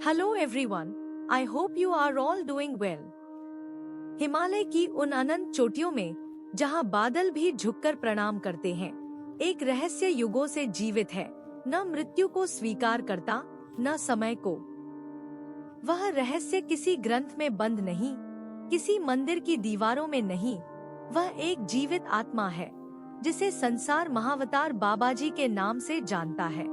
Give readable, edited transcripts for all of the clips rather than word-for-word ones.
Hello everyone, I hope you are all doing well. Himalaya की उन अनंत चोटियों में जहां बादल भी झुककर प्रणाम करते हैं, एक रहस्य युगों से जीवित है, न मृत्यु को स्वीकार करता न समय को। वह रहस्य किसी ग्रंथ में बंद नहीं, किसी मंदिर की दीवारों में नहीं, वह एक जीवित आत्मा है जिसे संसार महावतार बाबाजी के नाम से जानता है।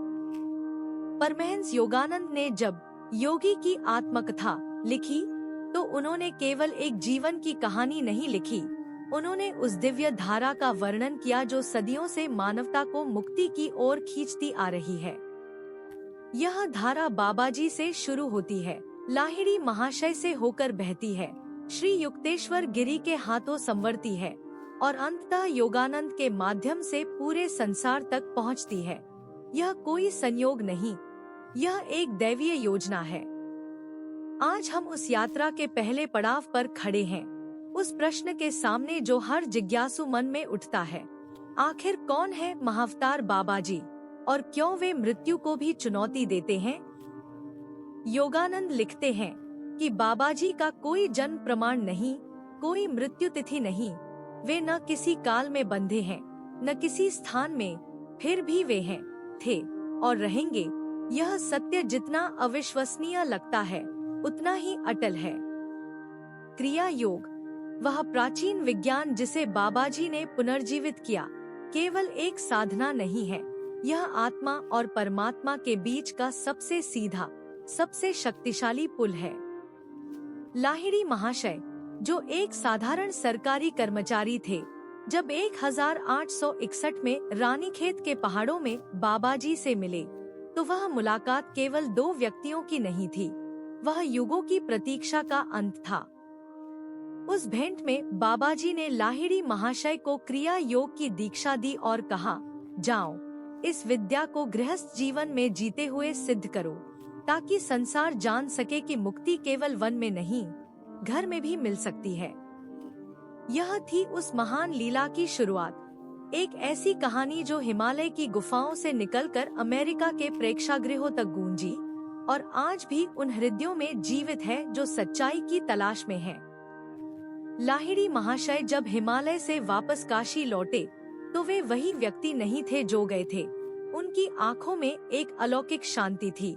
परमहंस योगानंद ने जब योगी की आत्मकथा लिखी तो उन्होंने केवल एक जीवन की कहानी नहीं लिखी, उन्होंने उस दिव्य धारा का वर्णन किया जो सदियों से मानवता को मुक्ति की ओर खींचती आ रही है। यह धारा बाबाजी से शुरू होती है, लाहिड़ी महाशय से होकर बहती है, श्री युक्तेश्वर गिरी के हाथों संवरती है और अंततः योगानंद के माध्यम से पूरे संसार तक पहुंचती है। यह कोई संयोग नहीं, यह एक दैवीय योजना है। आज हम उस यात्रा के पहले पड़ाव पर खड़े हैं, उस प्रश्न के सामने जो हर जिज्ञासु मन में उठता है, आखिर कौन है महावतार बाबाजी और क्यों वे मृत्यु को भी चुनौती देते हैं। योगानंद लिखते हैं कि बाबाजी का कोई जन्म प्रमाण नहीं, कोई मृत्यु तिथि नहीं, वे न किसी काल में बंधे हैं न किसी स्थान में, फिर भी वे हैं, थे और रहेंगे। यह सत्य जितना अविश्वसनीय लगता है उतना ही अटल है। क्रिया योग, वह प्राचीन विज्ञान जिसे बाबाजी ने पुनर्जीवित किया, केवल एक साधना नहीं है, यह आत्मा और परमात्मा के बीच का सबसे सीधा, सबसे शक्तिशाली पुल है। लाहिड़ी महाशय, जो एक साधारण सरकारी कर्मचारी थे, जब 1861 में रानीखेत के पहाड़ों में बाबाजी से मिले तो वह मुलाकात केवल दो व्यक्तियों की नहीं थी, वह युगों की प्रतीक्षा का अंत था। उस भेंट में बाबाजी ने लाहिड़ी महाशय को क्रिया योग की दीक्षा दी और कहा, जाओ, इस विद्या को गृहस्थ जीवन में जीते हुए सिद्ध करो, ताकि संसार जान सके कि मुक्ति केवल वन में नहीं, घर में भी मिल सकती है। यह थी उस महान लीला की शुरुआत, एक ऐसी कहानी जो हिमालय की गुफाओं से निकलकर अमेरिका के प्रेक्षागृहों तक गूंजी और आज भी उन हृदयों में जीवित है जो सच्चाई की तलाश में हैं। लाहिड़ी महाशय जब हिमालय से वापस काशी लौटे तो वे वही व्यक्ति नहीं थे जो गए थे। उनकी आंखों में एक अलौकिक शांति थी,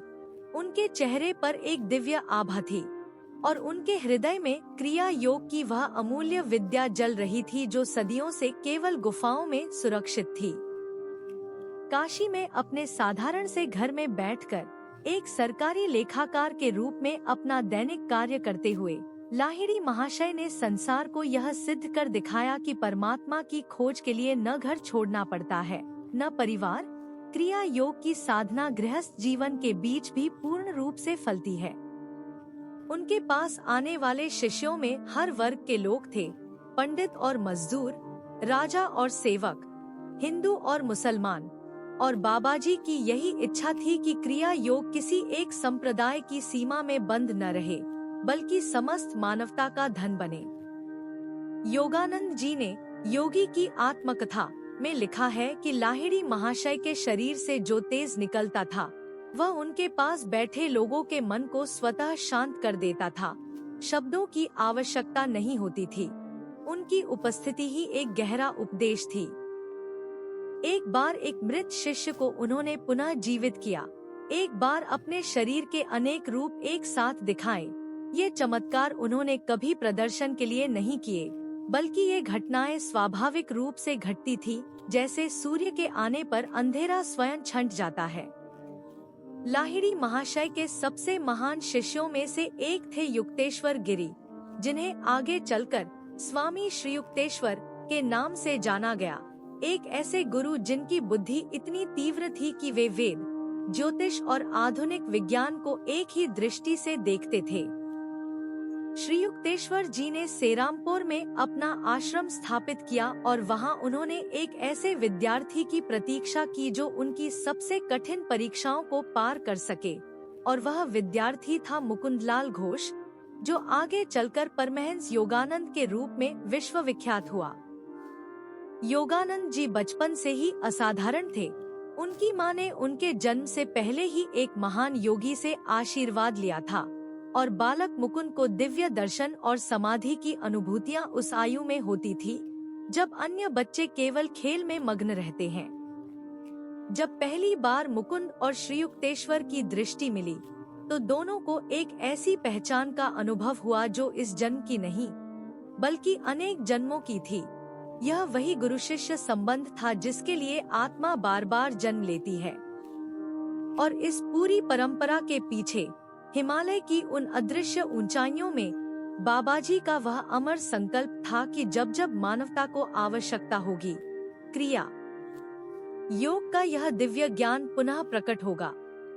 उनके चेहरे पर एक दिव्य आभा थी और उनके हृदय में क्रिया योग की वह अमूल्य विद्या जल रही थी जो सदियों से केवल गुफाओं में सुरक्षित थी। काशी में अपने साधारण से घर में बैठकर एक सरकारी लेखाकार के रूप में अपना दैनिक कार्य करते हुए लाहिड़ी महाशय ने संसार को यह सिद्ध कर दिखाया कि परमात्मा की खोज के लिए न घर छोड़ना पड़ता है, न परिवार। क्रिया योग की साधना गृहस्थ जीवन के बीच भी पूर्ण रूप से फलती है। उनके पास आने वाले शिष्यों में हर वर्ग के लोग थे, पंडित और मजदूर, राजा और सेवक, हिंदू और मुसलमान, और बाबाजी की यही इच्छा थी कि क्रिया योग किसी एक संप्रदाय की सीमा में बंद न रहे, बल्कि समस्त मानवता का धन बने। योगानंद जी ने योगी की आत्मकथा में लिखा है कि लाहिड़ी महाशय के शरीर से जो तेज निकलता था वह उनके पास बैठे लोगों के मन को स्वतः शांत कर देता था। शब्दों की आवश्यकता नहीं होती थी, उनकी उपस्थिति ही एक गहरा उपदेश थी। एक बार एक मृत शिष्य को उन्होंने पुनः जीवित किया, एक बार अपने शरीर के अनेक रूप एक साथ दिखाए। ये चमत्कार उन्होंने कभी प्रदर्शन के लिए नहीं किए, बल्कि ये घटनाएं स्वाभाविक रूप से घटती थी, जैसे सूर्य के आने पर अंधेरा स्वयं छंट जाता है। लाहिड़ी महाशय के सबसे महान शिष्यों में से एक थे युक्तेश्वर गिरी, जिन्हें आगे चलकर स्वामी श्री युक्तेश्वर के नाम से जाना गया। एक ऐसे गुरु जिनकी बुद्धि इतनी तीव्र थी कि वे वेद, ज्योतिष और आधुनिक विज्ञान को एक ही दृष्टि से देखते थे। श्री युक्तेश्वर जी ने सेरामपुर में अपना आश्रम स्थापित किया और वहां उन्होंने एक ऐसे विद्यार्थी की प्रतीक्षा की जो उनकी सबसे कठिन परीक्षाओं को पार कर सके, और वह विद्यार्थी था मुकुंदलाल घोष, जो आगे चलकर परमहंस योगानंद के रूप में विश्व विख्यात हुआ। योगानंद जी बचपन से ही असाधारण थे, उनकी माँ ने उनके जन्म से पहले ही एक महान योगी से आशीर्वाद लिया था और बालक मुकुंद को दिव्य दर्शन और समाधि की अनुभूतियाँ उस आयु में होती थी जब अन्य बच्चे केवल खेल में मग्न रहते हैं। जब पहली बार मुकुंद और श्रीयुक्तेश्वर की दृष्टि मिली तो दोनों को एक ऐसी पहचान का अनुभव हुआ जो इस जन्म की नहीं बल्कि अनेक जन्मों की थी। यह वही गुरु शिष्य संबंध था जिसके लिए आत्मा बार बार जन्म लेती है। और इस पूरी परंपरा के पीछे हिमालय की उन अदृश्य ऊंचाइयों में बाबाजी का वह अमर संकल्प था कि जब जब मानवता को आवश्यकता होगी, क्रिया योग का यह दिव्य ज्ञान पुनः प्रकट होगा।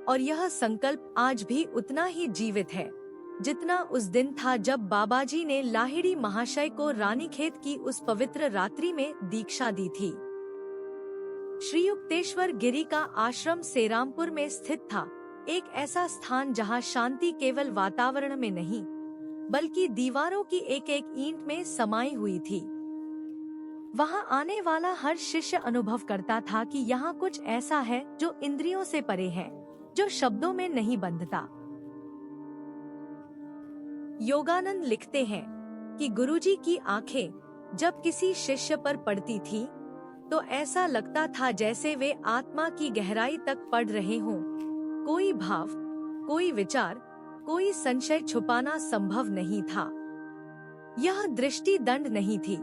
और यह संकल्प आज भी उतना ही जीवित है जितना उस दिन था जब बाबाजी ने लाहिड़ी महाशय को रानीखेत की उस पवित्र रात्रि में दीक्षा दी थी। श्रीयुक्तेश्वर गिरी का आश्रम सेरामपुर में स्थित था, एक ऐसा स्थान जहां शांति केवल वातावरण में नहीं बल्कि दीवारों की एक एक ईंट में समाई हुई थी। वहां आने वाला हर शिष्य अनुभव करता था कि यहाँ कुछ ऐसा है जो इंद्रियों से परे है, जो शब्दों में नहीं बंधता। योगानंद लिखते हैं कि गुरुजी की आंखें जब किसी शिष्य पर पड़ती थी तो ऐसा लगता था जैसे वे आत्मा की गहराई तक पढ़ रहे हों। कोई भाव, कोई विचार, कोई संशय छुपाना संभव नहीं था। यह दृष्टि दंड नहीं थी,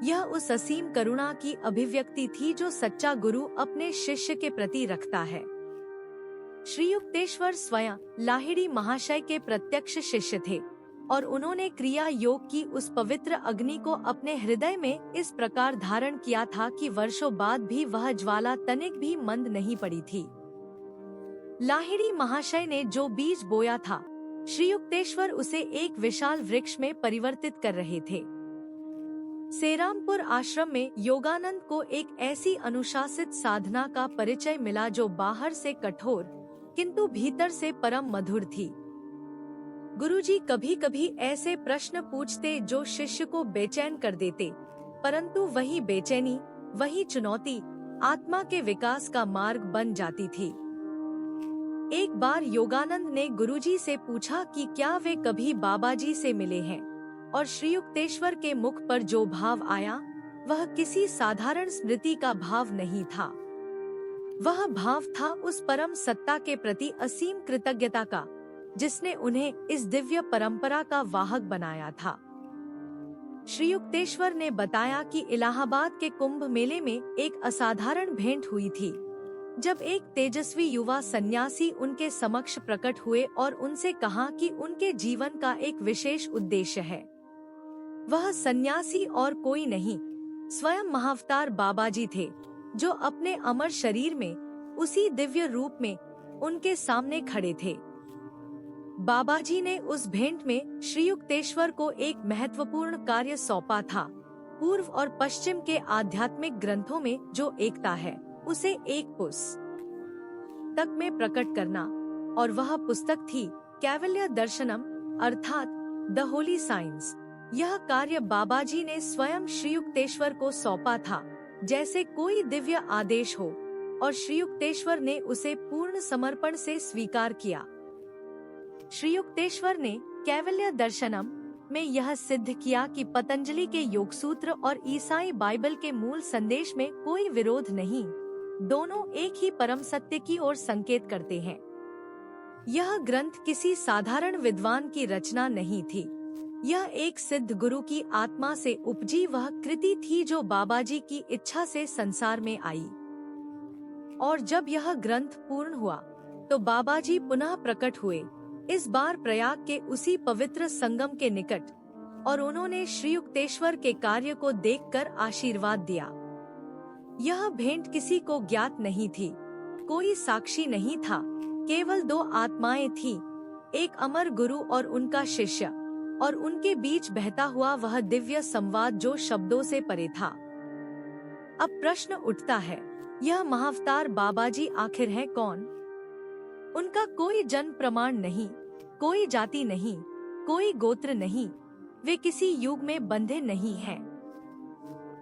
यह उस असीम करुणा की अभिव्यक्ति थी जो सच्चा गुरु अपने शिष्य के प्रति रखता है। श्रीयुक्तेश्वर स्वयं लाहिड़ी महाशय के प्रत्यक्ष शिष्य थे और उन्होंने क्रिया योग की उस पवित्र अग्नि को अपने हृदय में इस प्रकार धारण किया था कि वर्षों बाद भी वह ज्वाला तनिक भी मंद नहीं पड़ी थी। लाहिड़ी महाशय ने जो बीज बोया था, श्रीयुक्तेश्वर उसे एक विशाल वृक्ष में परिवर्तित कर रहे थे। सेरामपुर आश्रम में योगानंद को एक ऐसी अनुशासित साधना का परिचय मिला जो बाहर से कठोर किंतु भीतर से परम मधुर थी। गुरुजी कभी कभी ऐसे प्रश्न पूछते जो शिष्य को बेचैन कर देते, परंतु वही बेचैनी, वही चुनौती आत्मा के विकास का मार्ग बन जाती थी। एक बार योगानंद ने गुरुजी से पूछा कि क्या वे कभी बाबाजी से मिले हैं, और श्रीयुक्तेश्वर के मुख पर जो भाव आया वह किसी साधारण स्मृति का भाव नहीं था। वह भाव था उस परम सत्ता के प्रति असीम कृतज्ञता का जिसने उन्हें इस दिव्य परंपरा का वाहक बनाया था। श्रीयुक्तेश्वर ने बताया कि इलाहाबाद के कुंभ मेले में एक असाधारण भेंट हुई थी, जब एक तेजस्वी युवा सन्यासी उनके समक्ष प्रकट हुए और उनसे कहा कि उनके जीवन का एक विशेष उद्देश्य है। वह सन्यासी और कोई नहीं, स्वयं महाअवतार बाबाजी थे, जो अपने अमर शरीर में उसी दिव्य रूप में उनके सामने खड़े थे। बाबाजी ने उस भेंट में श्रीयुक्तेश्वर को एक महत्वपूर्ण कार्य सौंपा था। पूर्व और पश्चिम के आध्यात्मिक ग्रंथों में जो एकता है उसे एक पुस्तक में प्रकट करना, और वह पुस्तक थी कैवल्य दर्शनम अर्थात द होली साइंस। यह कार्य बाबाजी ने स्वयं श्रीयुक्तेश्वर को सौंपा था जैसे कोई दिव्य आदेश हो, और श्रीयुक्तेश्वर ने उसे पूर्ण समर्पण से स्वीकार किया। श्रीयुक्तेश्वर ने कैवल्य दर्शनम में यह सिद्ध किया कि पतंजलि के योगसूत्र और ईसाई बाइबल के मूल संदेश में कोई विरोध नहीं, दोनों एक ही परम सत्य की ओर संकेत करते हैं। यह ग्रंथ किसी साधारण विद्वान की रचना नहीं थी, यह एक सिद्ध गुरु की आत्मा से उपजी वह कृति थी जो बाबाजी की इच्छा से संसार में आई। और जब यह ग्रंथ पूर्ण हुआ तो बाबाजी पुनः प्रकट हुए, इस बार प्रयाग के उसी पवित्र संगम के निकट, और उन्होंने श्रीयुक्तेश्वर के कार्य को देखकर आशीर्वाद दिया। यह भेंट किसी को ज्ञात नहीं थी, कोई साक्षी नहीं था, केवल दो आत्माएं थी, एक अमर गुरु और उनका शिष्य, और उनके बीच बहता हुआ वह दिव्य संवाद जो शब्दों से परे था। अब प्रश्न उठता है, यह महाअवतार बाबाजी आखिर है कौन? उनका कोई जन्म प्रमाण नहीं, कोई जाति नहीं, कोई गोत्र नहीं, वे किसी युग में बंधे नहीं हैं।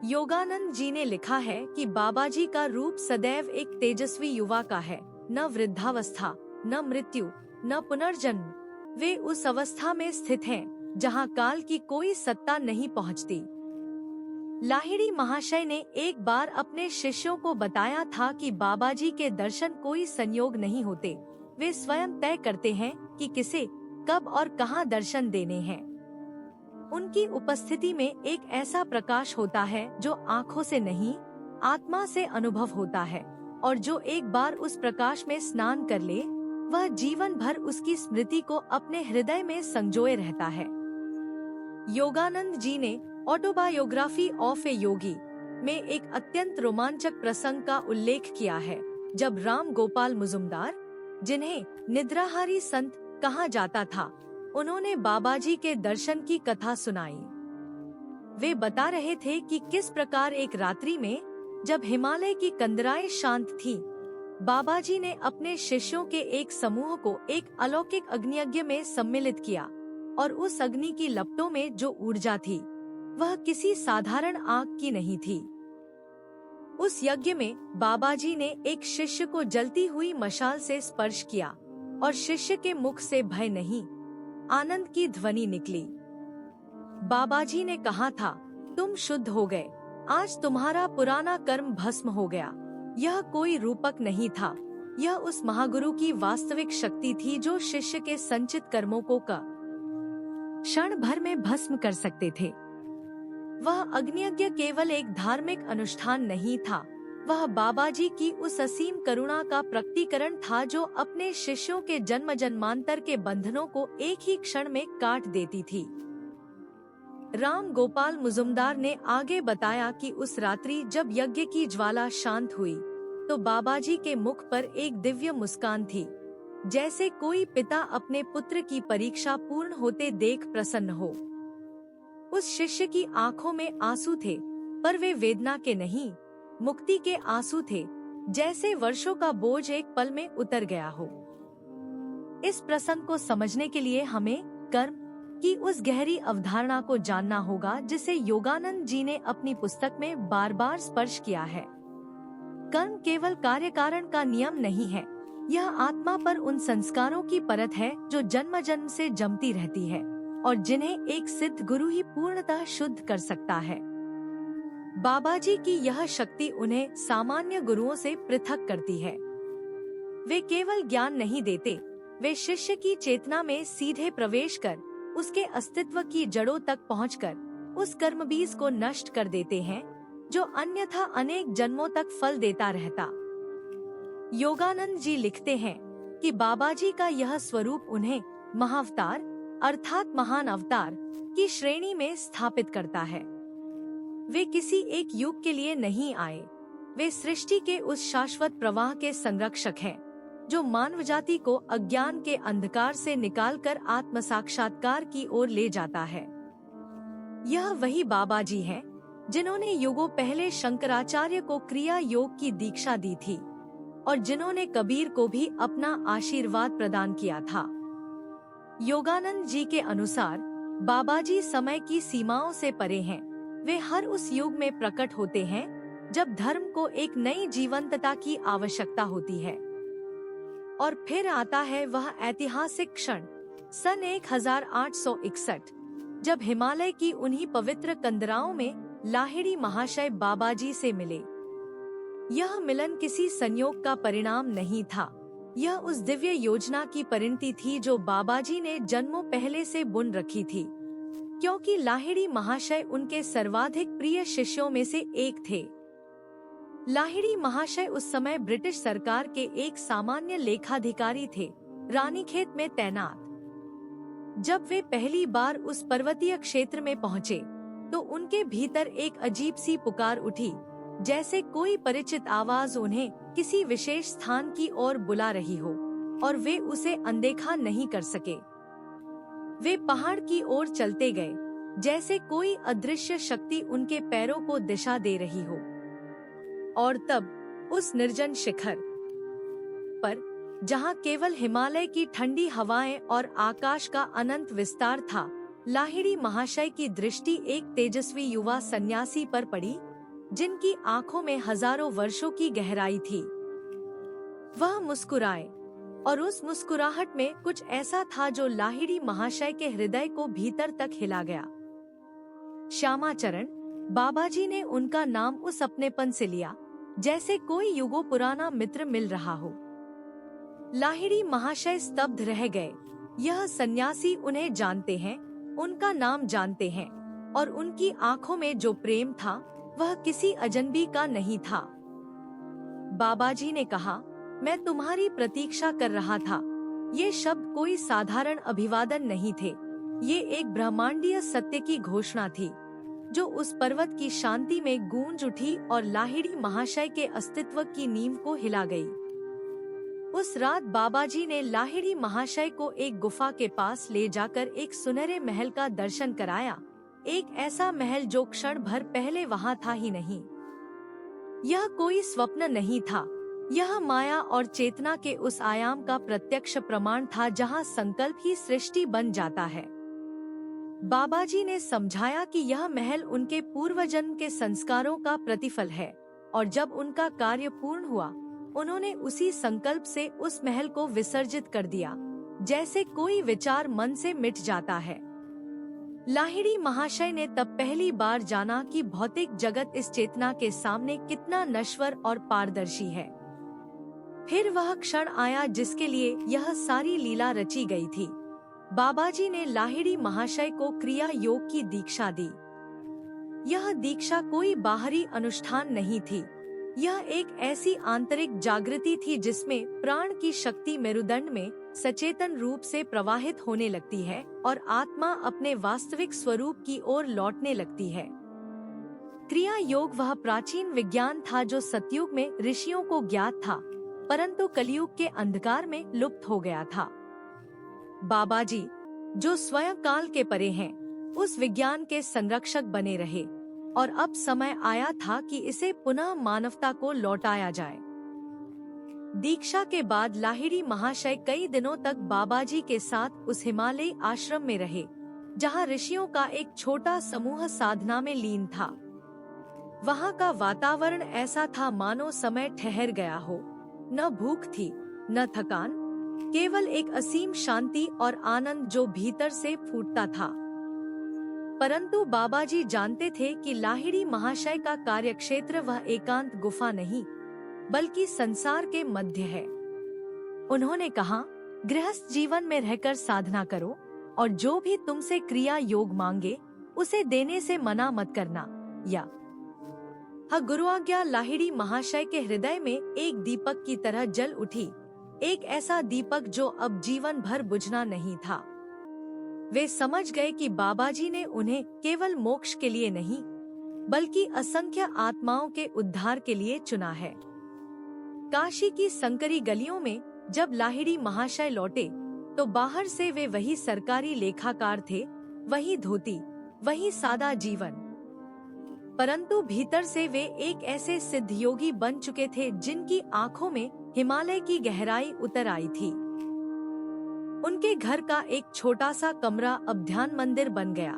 योगानंद जी ने लिखा है कि बाबा जी का रूप सदैव एक तेजस्वी युवा का है, न वृद्धावस्था, न मृत्यु, न पुनर्जन्म। वे उस अवस्था में स्थित हैं जहां काल की कोई सत्ता नहीं पहुंचती। लाहिड़ी महाशय ने एक बार अपने शिष्यों को बताया था कि बाबा जी के दर्शन कोई संयोग नहीं होते, वे स्वयं तय करते हैं कि किसे, कब और कहां दर्शन देने हैं। उनकी उपस्थिति में एक ऐसा प्रकाश होता है जो आँखों से नहीं, आत्मा से अनुभव होता है, और जो एक बार उस प्रकाश में स्नान कर ले, वह जीवन भर उसकी स्मृति को अपने हृदय में संजोए रहता है। योगानंद जी ने ऑटोबायोग्राफी ऑफ ए योगी में एक अत्यंत रोमांचक प्रसंग का उल्लेख किया है, जब राम गोपाल मुजुमदार, जिन्हें निद्राहारी संत कहा जाता था, उन्होंने बाबा जी के दर्शन की कथा सुनाई। वे बता रहे थे कि किस प्रकार एक रात्रि में, जब हिमालय की कंदराएं शांत थीं, बाबा जी ने अपने शिष्यों के एक समूह को एक अलौकिक अग्नियज्ञ में सम्मिलित किया, और उस अग्नि की लपटों में जो ऊर्जा थी, वह किसी साधारण आग की नहीं थी। उस यज्ञ में बाबा जी ने एक शिष्य को जलती हुई मशाल से स्पर्श किया, और शिष्य के मुख से भय नहीं, आनंद की ध्वनि निकली। बाबा जी ने कहा था, तुम शुद्ध हो गए, आज तुम्हारा पुराना कर्म भस्म हो गया। यह कोई रूपक नहीं था, यह उस महागुरु की वास्तविक शक्ति थी जो शिष्य के संचित कर्मों को क्षण भर में भस्म कर सकते थे। वह अग्नियज्ञ केवल एक धार्मिक अनुष्ठान नहीं था, वह बाबा जी की उस असीम करुणा का प्रकटीकरण था जो अपने शिष्यों के जन्म जन्मांतर के बंधनों को एक ही क्षण में काट देती थी। राम गोपाल मुजुमदार ने आगे बताया कि उस रात्रि जब यज्ञ की ज्वाला शांत हुई, तो बाबा जी के मुख पर एक दिव्य मुस्कान थी, जैसे कोई पिता अपने पुत्र की परीक्षा पूर्ण होते देख प्रसन्न हो। उस शिष्य की आंखों में आंसू थे, पर वे वेदना के नहीं, मुक्ति के आंसू थे, जैसे वर्षों का बोझ एक पल में उतर गया हो। इस प्रसंग को समझने के लिए हमें कर्म की उस गहरी अवधारणा को जानना होगा जिसे योगानंद जी ने अपनी पुस्तक में बार बार स्पर्श किया है। कर्म केवल कार्य कारण का नियम नहीं है, यह आत्मा पर उन संस्कारों की परत है जो जन्म जन्म से जमती रहती है, और जिन्हें एक सिद्ध गुरु ही पूर्णतः शुद्ध कर सकता है। बाबा जी की यह शक्ति उन्हें सामान्य गुरुओं से पृथक करती है। वे केवल ज्ञान नहीं देते, वे शिष्य की चेतना में सीधे प्रवेश कर, उसके अस्तित्व की जड़ों तक पहुंचकर, उस कर्म बीज को नष्ट कर देते हैं जो अन्यथा अनेक जन्मों तक फल देता रहता। योगानंद जी लिखते हैं कि बाबा जी का यह स्वरूप उन्हें महाअवतार अर्थात महान अवतार की श्रेणी में स्थापित करता है। वे किसी एक युग के लिए नहीं आए, वे सृष्टि के उस शाश्वत प्रवाह के संरक्षक हैं जो मानव जाति को अज्ञान के अंधकार से निकालकर आत्म साक्षात्कार की ओर ले जाता है। यह वही बाबा जी हैं जिन्होंने युगों पहले शंकराचार्य को क्रिया योग की दीक्षा दी थी, और जिन्होंने कबीर को भी अपना आशीर्वाद प्रदान किया था। योगानंद जी के अनुसार बाबा जी समय की सीमाओं से परे हैं, वे हर उस युग में प्रकट होते हैं जब धर्म को एक नई जीवंतता की आवश्यकता होती है। और फिर आता है वह ऐतिहासिक क्षण, सन 1861, जब हिमालय की उन्हीं पवित्र कंदराओं में लाहिड़ी महाशय बाबा जी से मिले। यह मिलन किसी संयोग का परिणाम नहीं था, यह उस दिव्य योजना की परिणति थी जो बाबा जी ने जन्मों पहले से बुन रखी थी, क्योंकि लाहिड़ी महाशय उनके सर्वाधिक प्रिय शिष्यों में से एक थे। लाहिड़ी महाशय उस समय ब्रिटिश सरकार के एक सामान्य लेखाधिकारी थे, रानीखेत में तैनात। जब वे पहली बार उस पर्वतीय क्षेत्र में पहुँचे, तो उनके भीतर एक अजीब सी पुकार उठी, जैसे कोई परिचित आवाज उन्हें किसी विशेष स्थान की ओर बुला रही हो, और वे उसे अनदेखा नहीं कर सके। वे पहाड़ की ओर चलते गए, जैसे कोई अदृश्य शक्ति उनके पैरों को दिशा दे रही हो। और तब उस निर्जन शिखर पर, जहां केवल हिमालय की ठंडी हवाएं और आकाश का अनंत विस्तार था, लाहिड़ी महाशय की दृष्टि एक तेजस्वी युवा सन्यासी पर पड़ी, जिनकी आंखों में हजारों वर्षों की गहराई थी। वह मुस्कुराए और उस मुस्कुराहट में कुछ ऐसा था जो लाहिड़ी महाशय के हृदय को भीतर तक हिला गया। श्यामाचरण, बाबाजी ने उनका नाम उस अपनेपन से लिया जैसे कोई युगों पुराना मित्र मिल रहा हो। लाहिड़ी महाशय स्तब्ध रह गए। यह सन्यासी उन्हें जानते हैं, उनका नाम जानते हैं, और उनकी आंखों में जो प्रेम था वह किसी अजनबी का नहीं था। बाबाजी ने कहा, मैं तुम्हारी प्रतीक्षा कर रहा था। ये शब्द कोई साधारण अभिवादन नहीं थे, ये एक ब्रह्मांडीय सत्य की घोषणा थी जो उस पर्वत की शांति में गूंज उठी और लाहिड़ी महाशय के अस्तित्व की नींव को हिला गई। उस रात बाबाजी ने लाहिड़ी महाशय को एक गुफा के पास ले जाकर एक सुनहरे महल का दर्शन कराया, एक ऐसा महल जो क्षण भर पहले वहाँ था ही नहीं। यह कोई स्वप्न नहीं था, यह माया और चेतना के उस आयाम का प्रत्यक्ष प्रमाण था जहाँ संकल्प ही सृष्टि बन जाता है। बाबाजी ने समझाया कि यह महल उनके पूर्वजन्म के संस्कारों का प्रतिफल है, और जब उनका कार्य पूर्ण हुआ उन्होंने उसी संकल्प से उस महल को विसर्जित कर दिया, जैसे कोई विचार मन से मिट जाता है। लाहिड़ी महाशय ने तब पहली बार जाना कि भौतिक जगत इस चेतना के सामने कितना नश्वर और पारदर्शी है। फिर वह क्षण आया जिसके लिए यह सारी लीला रची गई थी। बाबाजी ने लाहिड़ी महाशय को क्रिया योग की दीक्षा दी। यह दीक्षा कोई बाहरी अनुष्ठान नहीं थी, यह एक ऐसी आंतरिक जागृति थी जिसमें प्राण की शक्ति मेरुदंड में सचेतन रूप से प्रवाहित होने लगती है और आत्मा अपने वास्तविक स्वरूप की ओर लौटने लगती है। क्रिया योग वह प्राचीन विज्ञान था जो सतयुग में ऋषियों को ज्ञात था, परंतु कलयुग के अंधकार में लुप्त हो गया था। बाबाजी, जो स्वयं काल के परे हैं, उस विज्ञान के संरक्षक बने रहे, और अब समय आया था कि इसे पुनः मानवता को लौटाया जाए। दीक्षा के बाद लाहिड़ी महाशय कई दिनों तक बाबाजी के साथ उस हिमालयी आश्रम में रहे, जहां ऋषियों का एक छोटा समूह साधना में लीन था। वहां का वातावरण ऐसा था मानो समय ठहर गया हो। न भूख थी, न थकान, केवल एक असीम शांति और आनंद जो भीतर से फूटता था। परंतु बाबाजी जानते थे कि लाहिड़ी महाशय का कार्यक्षेत्र वह एकांत गुफा नहीं, बल्कि संसार के मध्य है। उन्होंने कहा, गृहस्थ जीवन में रहकर साधना करो, और जो भी तुमसे क्रिया योग मांगे उसे देने से मना मत करना। या गुरु आज्ञा। लाहिड़ी महाशय के हृदय में एक दीपक की तरह जल उठी, एक ऐसा दीपक जो अब जीवन भर बुझना नहीं था। वे समझ गए कि बाबाजी ने उन्हें केवल मोक्ष के लिए नहीं, बल्कि असंख्य आत्माओं के उद्धार के लिए चुना है। काशी की संकरी गलियों में जब लाहिड़ी महाशय लौटे तो बाहर से वे वही सरकारी लेखाकार थे, वही धोती, वही सादा जीवन, परंतु भीतर से वे एक ऐसे सिद्ध योगी बन चुके थे जिनकी आंखों में हिमालय की गहराई उतर आई थी। उनके घर का एक छोटा सा कमरा अब ध्यान मंदिर बन गया।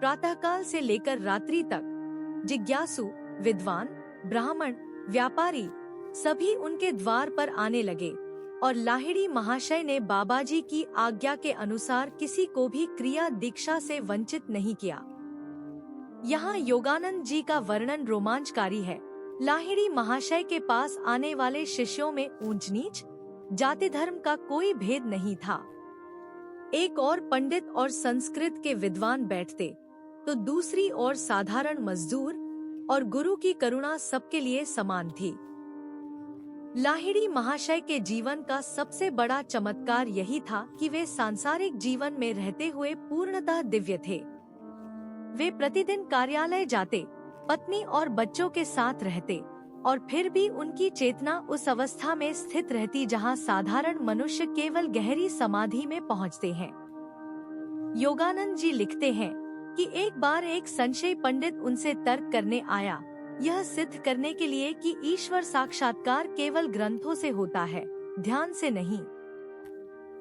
प्रातःकाल से लेकर रात्रि तक जिज्ञासु, विद्वान, ब्राह्मण, व्यापारी सभी उनके द्वार पर आने लगे, और लाहिड़ी महाशय ने बाबाजी की आज्ञा के अनुसार किसी को भी क्रिया दीक्षा से वंचित नहीं किया। यहाँ योगानंद जी का वर्णन रोमांचकारी है। लाहिड़ी महाशय के पास आने वाले शिष्यों में ऊंच नीच, जाति धर्म का कोई भेद नहीं था। एक और पंडित और संस्कृत के विद्वान बैठते, तो दूसरी ओर साधारण मजदूर, और गुरु की करुणा सबके लिए समान थी। लाहिड़ी महाशय के जीवन का सबसे बड़ा चमत्कार यही था कि वे सांसारिक जीवन में रहते हुए पूर्णतः दिव्य थे। वे प्रतिदिन कार्यालय जाते, पत्नी और बच्चों के साथ रहते, और फिर भी उनकी चेतना उस अवस्था में स्थित रहती जहां साधारण मनुष्य केवल गहरी समाधि में पहुंचते हैं। योगानंद जी लिखते हैं कि एक बार एक संशयी पंडित उनसे तर्क करने आया, यह सिद्ध करने के लिए कि ईश्वर साक्षात्कार केवल ग्रंथों से होता है, ध्यान से नहीं।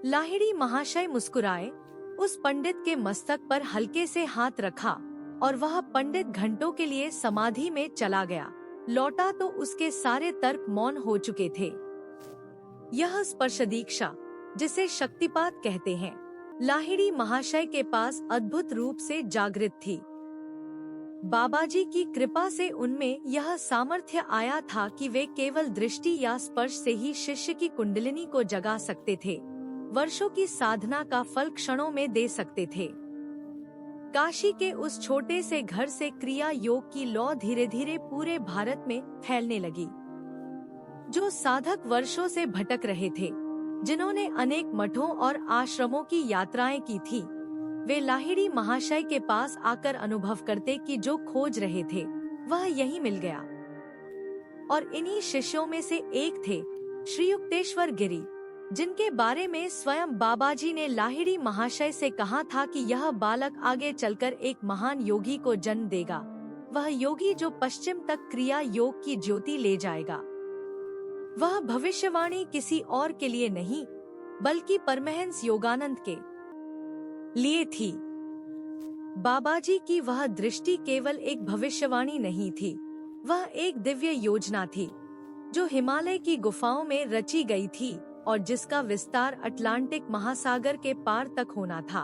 लाहिड़ी महाशय मुस्कुराए, उस पंडित के मस्तक पर हल्के से हाथ रखा और वह पंडित घंटों के लिए समाधि में चला गया। लौटा तो उसके सारे तर्क मौन हो चुके थे। यह स्पर्श दीक्षा, जिसे शक्तिपात कहते हैं, लाहिड़ी महाशय के पास अद्भुत रूप से जागृत थी। बाबाजी की कृपा से उनमें यह सामर्थ्य आया था कि वे केवल दृष्टि या स्पर्श से ही शिष्य की कुंडलिनी को जगा सकते थे, वर्षों की साधना का फल क्षणों में दे सकते थे। काशी के उस छोटे से घर से क्रिया योग की लौ धीरे धीरे पूरे भारत में फैलने लगी। जो साधक वर्षों से भटक रहे थे, जिन्होंने अनेक मठों और आश्रमों की यात्राएं की थी, वे लाहिड़ी महाशय के पास आकर अनुभव करते कि जो खोज रहे थे वह यहीं मिल गया। और इन्हीं शिष्यों में से एक थे श्री युक्तेश्वर गिरी, जिनके बारे में स्वयं बाबाजी ने लाहिड़ी महाशय से कहा था कि यह बालक आगे चलकर एक महान योगी को जन्म देगा, वह योगी जो पश्चिम तक क्रिया योग की ज्योति ले जाएगा। वह भविष्यवाणी किसी और के लिए नहीं, बल्कि परमहंस योगानंद के लिए थी। बाबाजी की वह दृष्टि केवल एक भविष्यवाणी नहीं थी, वह एक दिव्य योजना थी जो हिमालय की गुफाओं में रची गई थी और जिसका विस्तार अटलांटिक महासागर के पार तक होना था।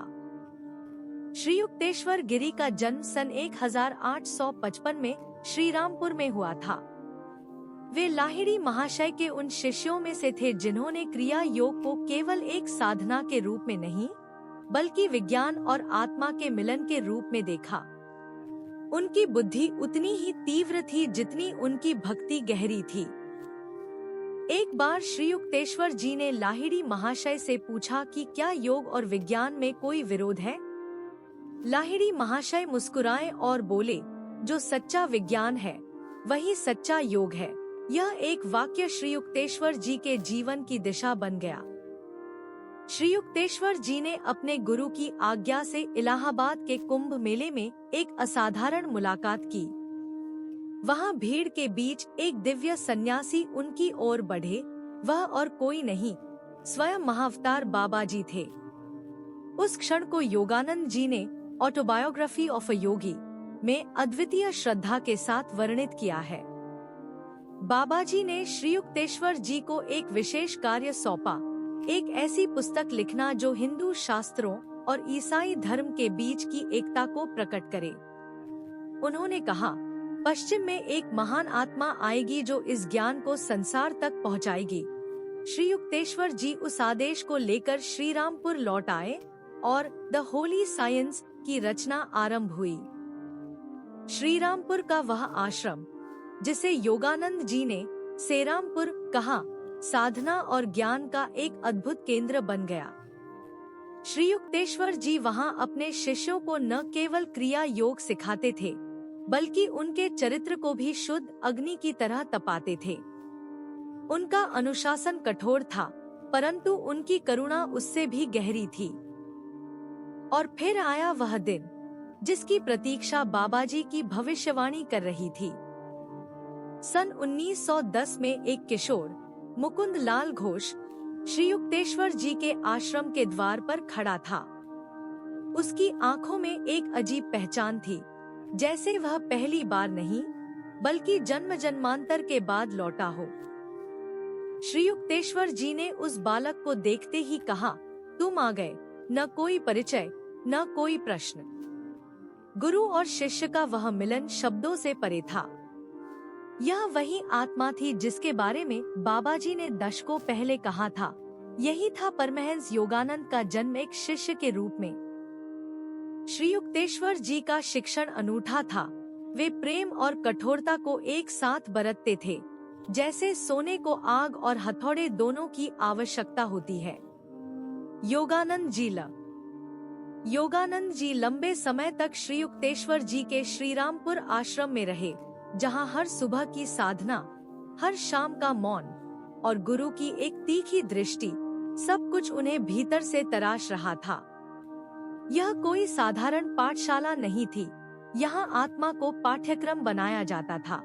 श्री युक्तेश्वर गिरी का जन्म सन 1855 में श्रीरामपुर में हुआ था। वे लाहिड़ी महाशय के उन शिष्यों में से थे जिन्होंने क्रिया योग को केवल एक साधना के रूप में नहीं, बल्कि विज्ञान और आत्मा के मिलन के रूप में देखा। उनकी बुद्धि उतनी ही तीव्र थी जितनी उनकी भक्ति गहरी थी। एक बार श्री युक्तेश्वर जी ने लाहिड़ी महाशय से पूछा कि क्या योग और विज्ञान में कोई विरोध है? लाहिड़ी महाशय मुस्कुराए और बोले, जो सच्चा विज्ञान है वही सच्चा योग है। यह एक वाक्य श्री युक्तेश्वर जी के जीवन की दिशा बन गया। श्री युक्तेश्वर जी ने अपने गुरु की आज्ञा से इलाहाबाद के कुंभ मेले में एक असाधारण मुलाकात की। वहाँ भीड़ के बीच एक दिव्य सन्यासी उनकी ओर बढ़े। वह और कोई नहीं, स्वयं महाअवतार बाबाजी थे। उस क्षण को योगानंद जी ने ऑटोबायोग्राफी ऑफ अ योगी में अद्वितीय श्रद्धा के साथ वर्णित किया है। बाबाजी ने श्री युक्तेश्वर जी को एक विशेष कार्य सौंपा, एक ऐसी पुस्तक लिखना जो हिंदू शास्त्रों और ईसाई धर्म के बीच की एकता को प्रकट करे। उन्होंने कहा, पश्चिम में एक महान आत्मा आएगी जो इस ज्ञान को संसार तक पहुंचाएगी। श्री युक्तेश्वर जी उस आदेश को लेकर श्रीरामपुर लौट आए और द होली साइंस की रचना आरंभ हुई। श्रीरामपुर का वह आश्रम, जिसे योगानंद जी ने सेरामपुर कहा, साधना और ज्ञान का एक अद्भुत केंद्र बन गया। श्री युक्तेश्वर जी वहाँ अपने शिष्यों को न केवल क्रिया योग सिखाते थे, बल्कि उनके चरित्र को भी शुद्ध अग्नि की तरह तपाते थे। उनका अनुशासन कठोर था, परंतु उनकी करुणा उससे भी गहरी थी। और फिर आया वह दिन जिसकी प्रतीक्षा बाबाजी की भविष्यवाणी कर रही थी। सन 1910 में एक किशोर मुकुंद लाल घोष श्री युक्तेश्वर जी के आश्रम के द्वार पर खड़ा था। उसकी आंखों में एक अजीब पहचान थी, जैसे वह पहली बार नहीं, बल्कि जन्म जन्मांतर के बाद लौटा हो। श्री युक्तेश्वर जी ने उस बालक को देखते ही कहा, तुम आ गए। न कोई परिचय, न कोई प्रश्न। गुरु और शिष्य का वह मिलन शब्दों से परे था। यह वही आत्मा थी जिसके बारे में बाबाजी ने दशकों पहले कहा था। यही था परमहंस योगानंद का जन्म एक शिष्य के रूप में। श्री युक्तेश्वर जी का शिक्षण अनूठा था। वे प्रेम और कठोरता को एक साथ बरतते थे, जैसे सोने को आग और हथौड़े दोनों की आवश्यकता होती है। योगानंद जी लंबे समय तक श्री युक्तेश्वर जी के श्रीरामपुर आश्रम में रहे, जहां हर सुबह की साधना, हर शाम का मौन और गुरु की एक तीखी दृष्टि, सब कुछ उन्हें भीतर से तराश रहा था। यह कोई साधारण पाठशाला नहीं थी, यहाँ आत्मा को पाठ्यक्रम बनाया जाता था।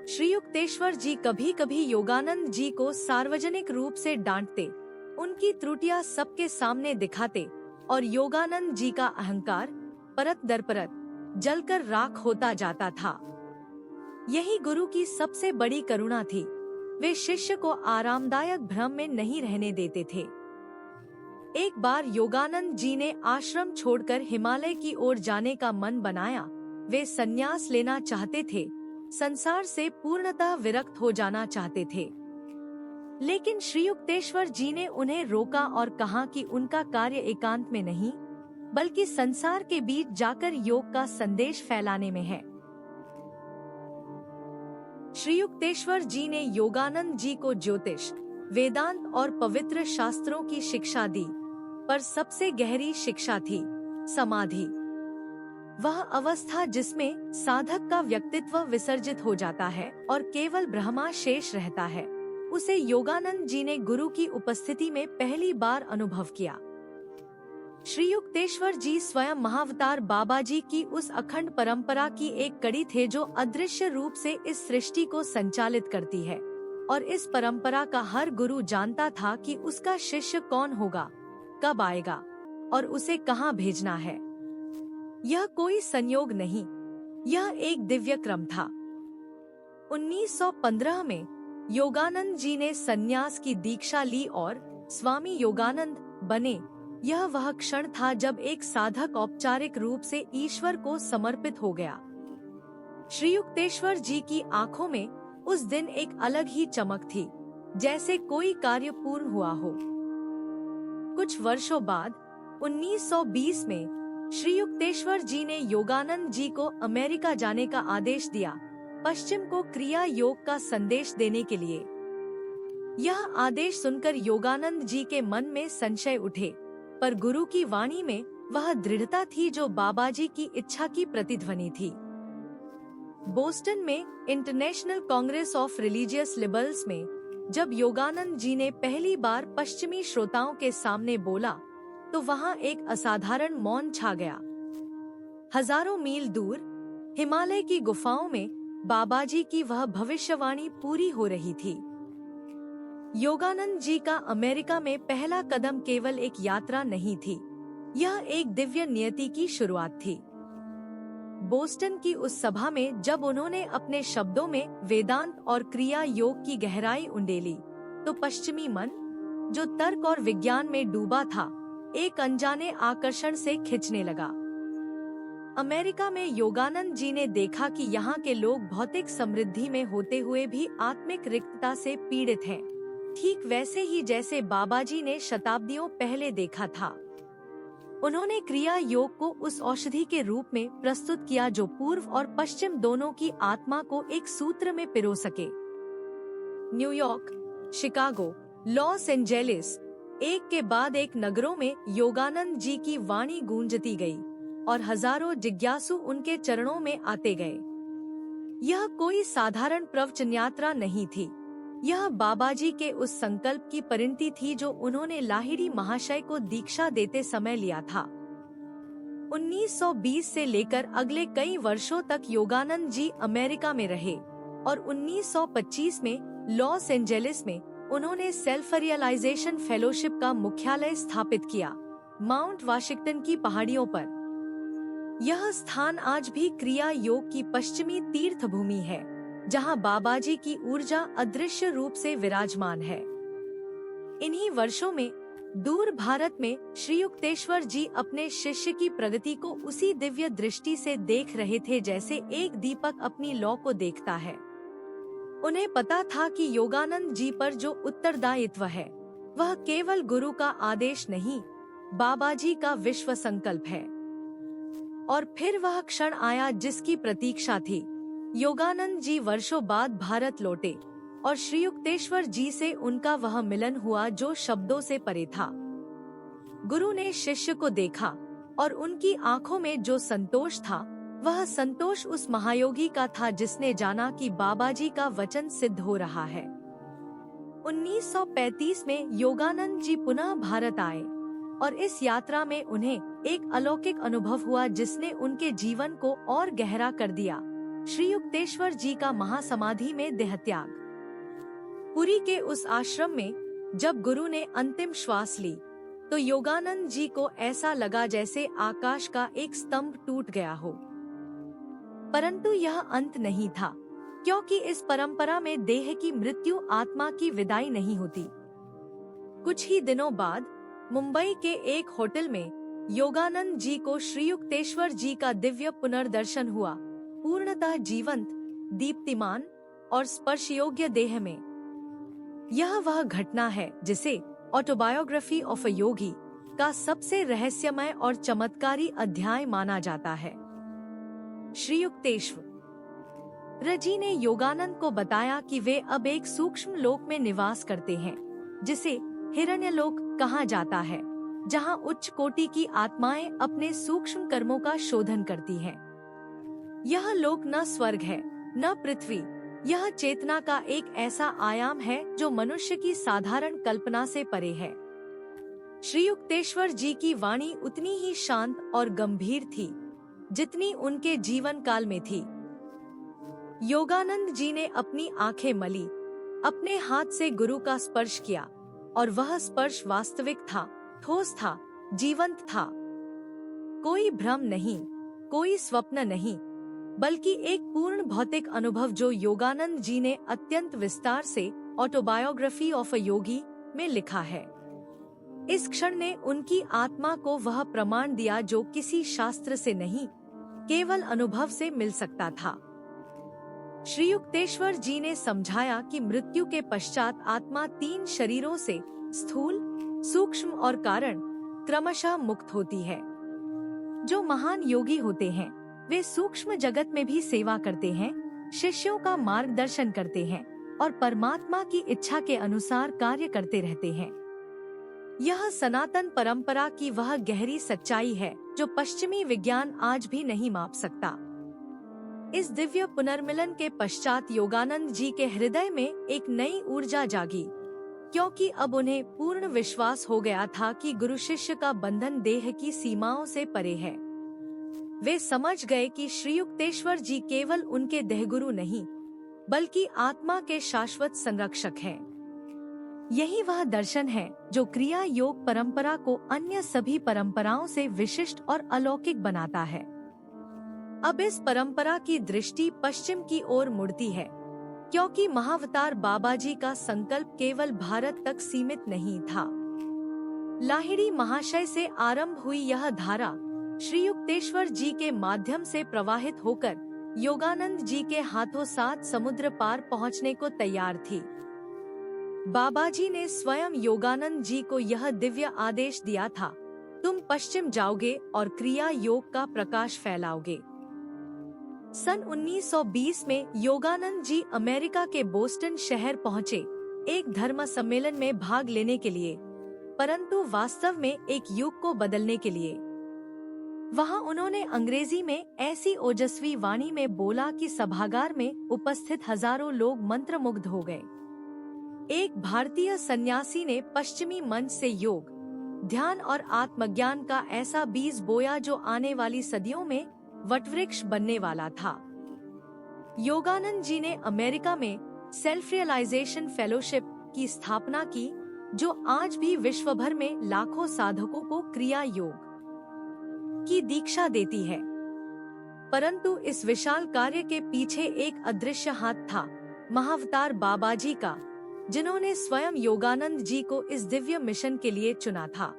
श्री युक्तेश्वर जी कभी कभी योगानंद जी को सार्वजनिक रूप से डांटते, उनकी त्रुटियां सबके सामने दिखाते और योगानंद जी का अहंकार परत दर परत जलकर राख होता जाता था। यही गुरु की सबसे बड़ी करुणा थी। वे शिष्य को आरामदायक भ्रम में नहीं रहने देते थे। एक बार योगानंद जी ने आश्रम छोड़कर हिमालय की ओर जाने का मन बनाया। वे संन्यास लेना चाहते थे, संसार से पूर्णतः विरक्त हो जाना चाहते थे। लेकिन श्री युक्तेश्वर जी ने उन्हें रोका और कहा कि उनका कार्य एकांत में नहीं, बल्कि संसार के बीच जाकर योग का संदेश फैलाने में है। श्री युक्तेश्वर जी ने योगानंद जी को ज्योतिष, वेदांत और पवित्र शास्त्रों की शिक्षा दी, पर सबसे गहरी शिक्षा थी समाधि। वह अवस्था जिसमें साधक का व्यक्तित्व विसर्जित हो जाता है और केवल ब्रह्मा शेष रहता है, उसे योगानंद जी ने गुरु की उपस्थिति में पहली बार अनुभव किया। श्री युक्तेश्वर जी स्वयं महाअवतार बाबा जी की उस अखंड परंपरा की एक कड़ी थे जो अदृश्य रूप से इस सृष्टि को संचालित करती है, और इस परंपरा का हर गुरु जानता था कि उसका शिष्य कौन होगा, कब आएगा और उसे कहाँ भेजना है। यह कोई संयोग नहीं, यह एक दिव्य क्रम था। 1915 में योगानंद जी ने संन्यास की दीक्षा ली और स्वामी योगानंद बने। यह वह क्षण था जब एक साधक औपचारिक रूप से ईश्वर को समर्पित हो गया। श्री युक्तेश्वर जी की आंखों में उस दिन एक अलग ही चमक थी, जैसे कोई कार्य पूर्ण हुआ हो। कुछ वर्षों बाद 1920 में श्री युक्तेश्वर जी ने योगानंद जी को अमेरिका जाने का आदेश दिया, पश्चिम को क्रिया योग का संदेश देने के लिए। यह आदेश सुनकर योगानंद जी के मन में संशय उठे, पर गुरु की वाणी में वह दृढ़ता थी जो बाबा जी की इच्छा की प्रतिध्वनि थी। बोस्टन में international Congress of religious liberals में जब योगानंद जी ने पहली बार पश्चिमी श्रोताओं के सामने बोला, तो वहाँ एक असाधारण मौन छा गया। हजारों मील दूर हिमालय की गुफाओं में बाबा जी की वह भविष्यवाणी पूरी हो रही थी। योगानंद जी का अमेरिका में पहला कदम केवल एक यात्रा नहीं थी, यह एक दिव्य नियति की शुरुआत थी। बोस्टन की उस सभा में जब उन्होंने अपने शब्दों में वेदांत और क्रिया योग की गहराई उंडेली, तो पश्चिमी मन, जो तर्क और विज्ञान में डूबा था, एक अनजाने आकर्षण से खिंचने लगा। अमेरिका में योगानंद जी ने देखा कि यहाँ के लोग भौतिक समृद्धि में होते हुए भी आत्मिक रिक्तता से पीड़ित हैं, ठीक वैसे ही जैसे बाबा जी ने शताब्दियों पहले देखा था। उन्होंने क्रिया योग को उस औषधि के रूप में प्रस्तुत किया जो पूर्व और पश्चिम दोनों की आत्मा को एक सूत्र में पिरो सके। न्यूयॉर्क, शिकागो, लॉस एंजेलिस, एक के बाद एक नगरों में योगानंद जी की वाणी गूंजती गई और हजारों जिज्ञासु उनके चरणों में आते गए। यह कोई साधारण प्रवचन यात्रा नहीं थी, यह बाबा जी के उस संकल्प की परिणति थी जो उन्होंने लाहिड़ी महाशय को दीक्षा देते समय लिया था। 1920 से लेकर अगले कई वर्षों तक योगानंद जी अमेरिका में रहे और 1925 में लॉस एंजेलिस में उन्होंने सेल्फ रियलाइजेशन फेलोशिप का मुख्यालय स्थापित किया, माउंट वाशिंगटन की पहाड़ियों पर। यह स्थान आज भी क्रिया योग की पश्चिमी तीर्थ भूमि है, जहां बाबा जी की ऊर्जा अदृश्य रूप से विराजमान है। इन्हीं वर्षों में दूर भारत में श्री युक्तेश्वर जी अपने शिष्य की प्रगति को उसी दिव्य दृष्टि से देख रहे थे जैसे एक दीपक अपनी लौ को देखता है। उन्हें पता था कि योगानंद जी पर जो उत्तरदायित्व है वह केवल गुरु का आदेश नहीं, बाबा जी का विश्व संकल्प है। और फिर वह क्षण आया जिसकी प्रतीक्षा थी। योगानंद जी वर्षों बाद भारत लौटे और श्री युक्तेश्वर जी से उनका वह मिलन हुआ जो शब्दों से परे था। गुरु ने शिष्य को देखा और उनकी आंखों में जो संतोष था, वह संतोष उस महायोगी का था जिसने जाना कि बाबा जी का वचन सिद्ध हो रहा है। 1935 में योगानंद जी पुनः भारत आए और इस यात्रा में उन्हें एक अलौकिक अनुभव हुआ जिसने उनके जीवन को और गहरा कर दिया। श्री युक्तेश्वर जी का महासमाधि में देहत्याग। पुरी के उस आश्रम में जब गुरु ने अंतिम श्वास ली, तो योगानंद जी को ऐसा लगा जैसे आकाश का एक स्तंभ टूट गया हो। परंतु यह अंत नहीं था, क्योंकि इस परंपरा में देह की मृत्यु आत्मा की विदाई नहीं होती। कुछ ही दिनों बाद मुंबई के एक होटल में योगानंद जी को श्री युक्तेश्वर जी का दिव्य पुनर्दर्शन हुआ, पूर्णतः जीवंत, दीप्तिमान और स्पर्श योग्य देह में। यह वह घटना है जिसे ऑटोबायोग्राफी ऑफ अ योगी का सबसे रहस्यमय और चमत्कारी अध्याय माना जाता है। श्री युक्तेश्वर जी ने योगानंद को बताया कि वे अब एक सूक्ष्म लोक में निवास करते हैं, जिसे हिरण्यलोक कहा जाता है, जहां उच्च कोटि की आत्माएं अपने सूक्ष्म कर्मों का शोधन करती हैं। यह लोक न स्वर्ग है, न पृथ्वी, यह चेतना का एक ऐसा आयाम है जो मनुष्य की साधारण कल्पना से परे है। श्री युक्तेश्वर जी की वाणी उतनी ही शांत और गंभीर थी जितनी उनके जीवन काल में थी। योगानंद जी ने अपनी आंखें मली, अपने हाथ से गुरु का स्पर्श किया, और वह स्पर्श वास्तविक था, ठोस था, जीवंत था। कोई भ्रम नहीं, कोई स्वप्न नहीं, बल्कि एक पूर्ण भौतिक अनुभव जो योगानंद जी ने अत्यंत विस्तार से ऑटोबायोग्राफी ऑफ अ योगी में लिखा है। इस क्षण ने उनकी आत्मा को वह प्रमाण दिया जो किसी शास्त्र से नहीं, केवल अनुभव से मिल सकता था। श्री युक्तेश्वर जी ने समझाया कि मृत्यु के पश्चात आत्मा 3 शरीरों से स्थूल, सूक्ष्म और कारण क्रमशः मुक्त होती है। जो महान योगी होते हैं वे सूक्ष्म जगत में भी सेवा करते हैं, शिष्यों का मार्गदर्शन करते हैं और परमात्मा की इच्छा के अनुसार कार्य करते रहते हैं। यह सनातन परंपरा की वह गहरी सच्चाई है जो पश्चिमी विज्ञान आज भी नहीं माप सकता। इस दिव्य पुनर्मिलन के पश्चात योगानंद जी के हृदय में एक नई ऊर्जा जागी, क्योंकि अब उन्हें पूर्ण विश्वास हो गया था कि गुरु शिष्य का बंधन देह की सीमाओं से परे है। वे समझ गए कि श्री युक्तेश्वर जी केवल उनके देहगुरु नहीं, बल्कि आत्मा के शाश्वत संरक्षक हैं। यही वह दर्शन है जो क्रिया योग परंपरा को अन्य सभी परंपराओं से विशिष्ट और अलौकिक बनाता है। अब इस परंपरा की दृष्टि पश्चिम की ओर मुड़ती है, क्योंकि महाअवतार बाबाजी का संकल्प केवल भारत तक सीमित नहीं था। लाहिड़ी महाशय से आरंभ हुई यह धारा श्री युक्तेश्वर जी के माध्यम से प्रवाहित होकर योगानंद जी के हाथों 7 समुद्र पार पहुंचने को तैयार थी। बाबाजी ने स्वयं योगानंद जी को यह दिव्य आदेश दिया था, तुम पश्चिम जाओगे और क्रिया योग का प्रकाश फैलाओगे। सन 1920 में योगानंद जी अमेरिका के बोस्टन शहर पहुंचे, एक धर्म सम्मेलन में भाग लेने के लिए, परंतु वास्तव में एक युग को बदलने के लिए। वहां उन्होंने अंग्रेजी में ऐसी ओजस्वी वाणी में बोला कि सभागार में उपस्थित हजारों लोग मंत्रमुग्ध हो गए। एक भारतीय सन्यासी ने पश्चिमी मंच से योग, ध्यान और आत्मज्ञान का ऐसा बीज बोया जो आने वाली सदियों में वटवृक्ष बनने वाला था। योगानंद जी ने अमेरिका में सेल्फ रियलाइजेशन फेलोशिप की स्थापना की, जो आज भी विश्व भर में लाखों साधकों को क्रिया योग की दीक्षा देती है। परंतु इस विशाल कार्य के पीछे एक अदृश्य हाथ था, महाअवतार बाबाजी का, जिन्होंने स्वयं योगानंद जी को इस दिव्य मिशन के लिए चुना था।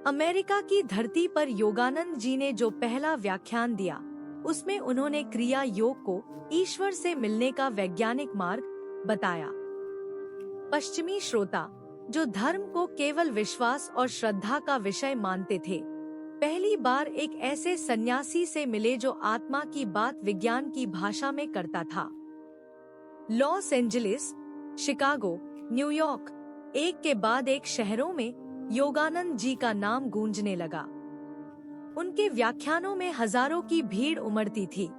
अमेरिका की धरती पर योगानंद जी ने जो पहला व्याख्यान दिया, उसमें उन्होंने क्रिया योग को ईश्वर से मिलने का वैज्ञानिक मार्ग बताया। पश्चिमी श्रोता, जो धर्म को केवल विश्वास और श्रद्धा का विषय मानते थे, पहली बार एक ऐसे सन्यासी से मिले जो आत्मा की बात विज्ञान की भाषा में करता था। लॉस एंजलिस, शिकागो, न्यूयॉर्क, एक के बाद एक शहरों में योगानंद जी का नाम गूंजने लगा। उनके व्याख्यानों में हजारों की भीड़ उमड़ती थी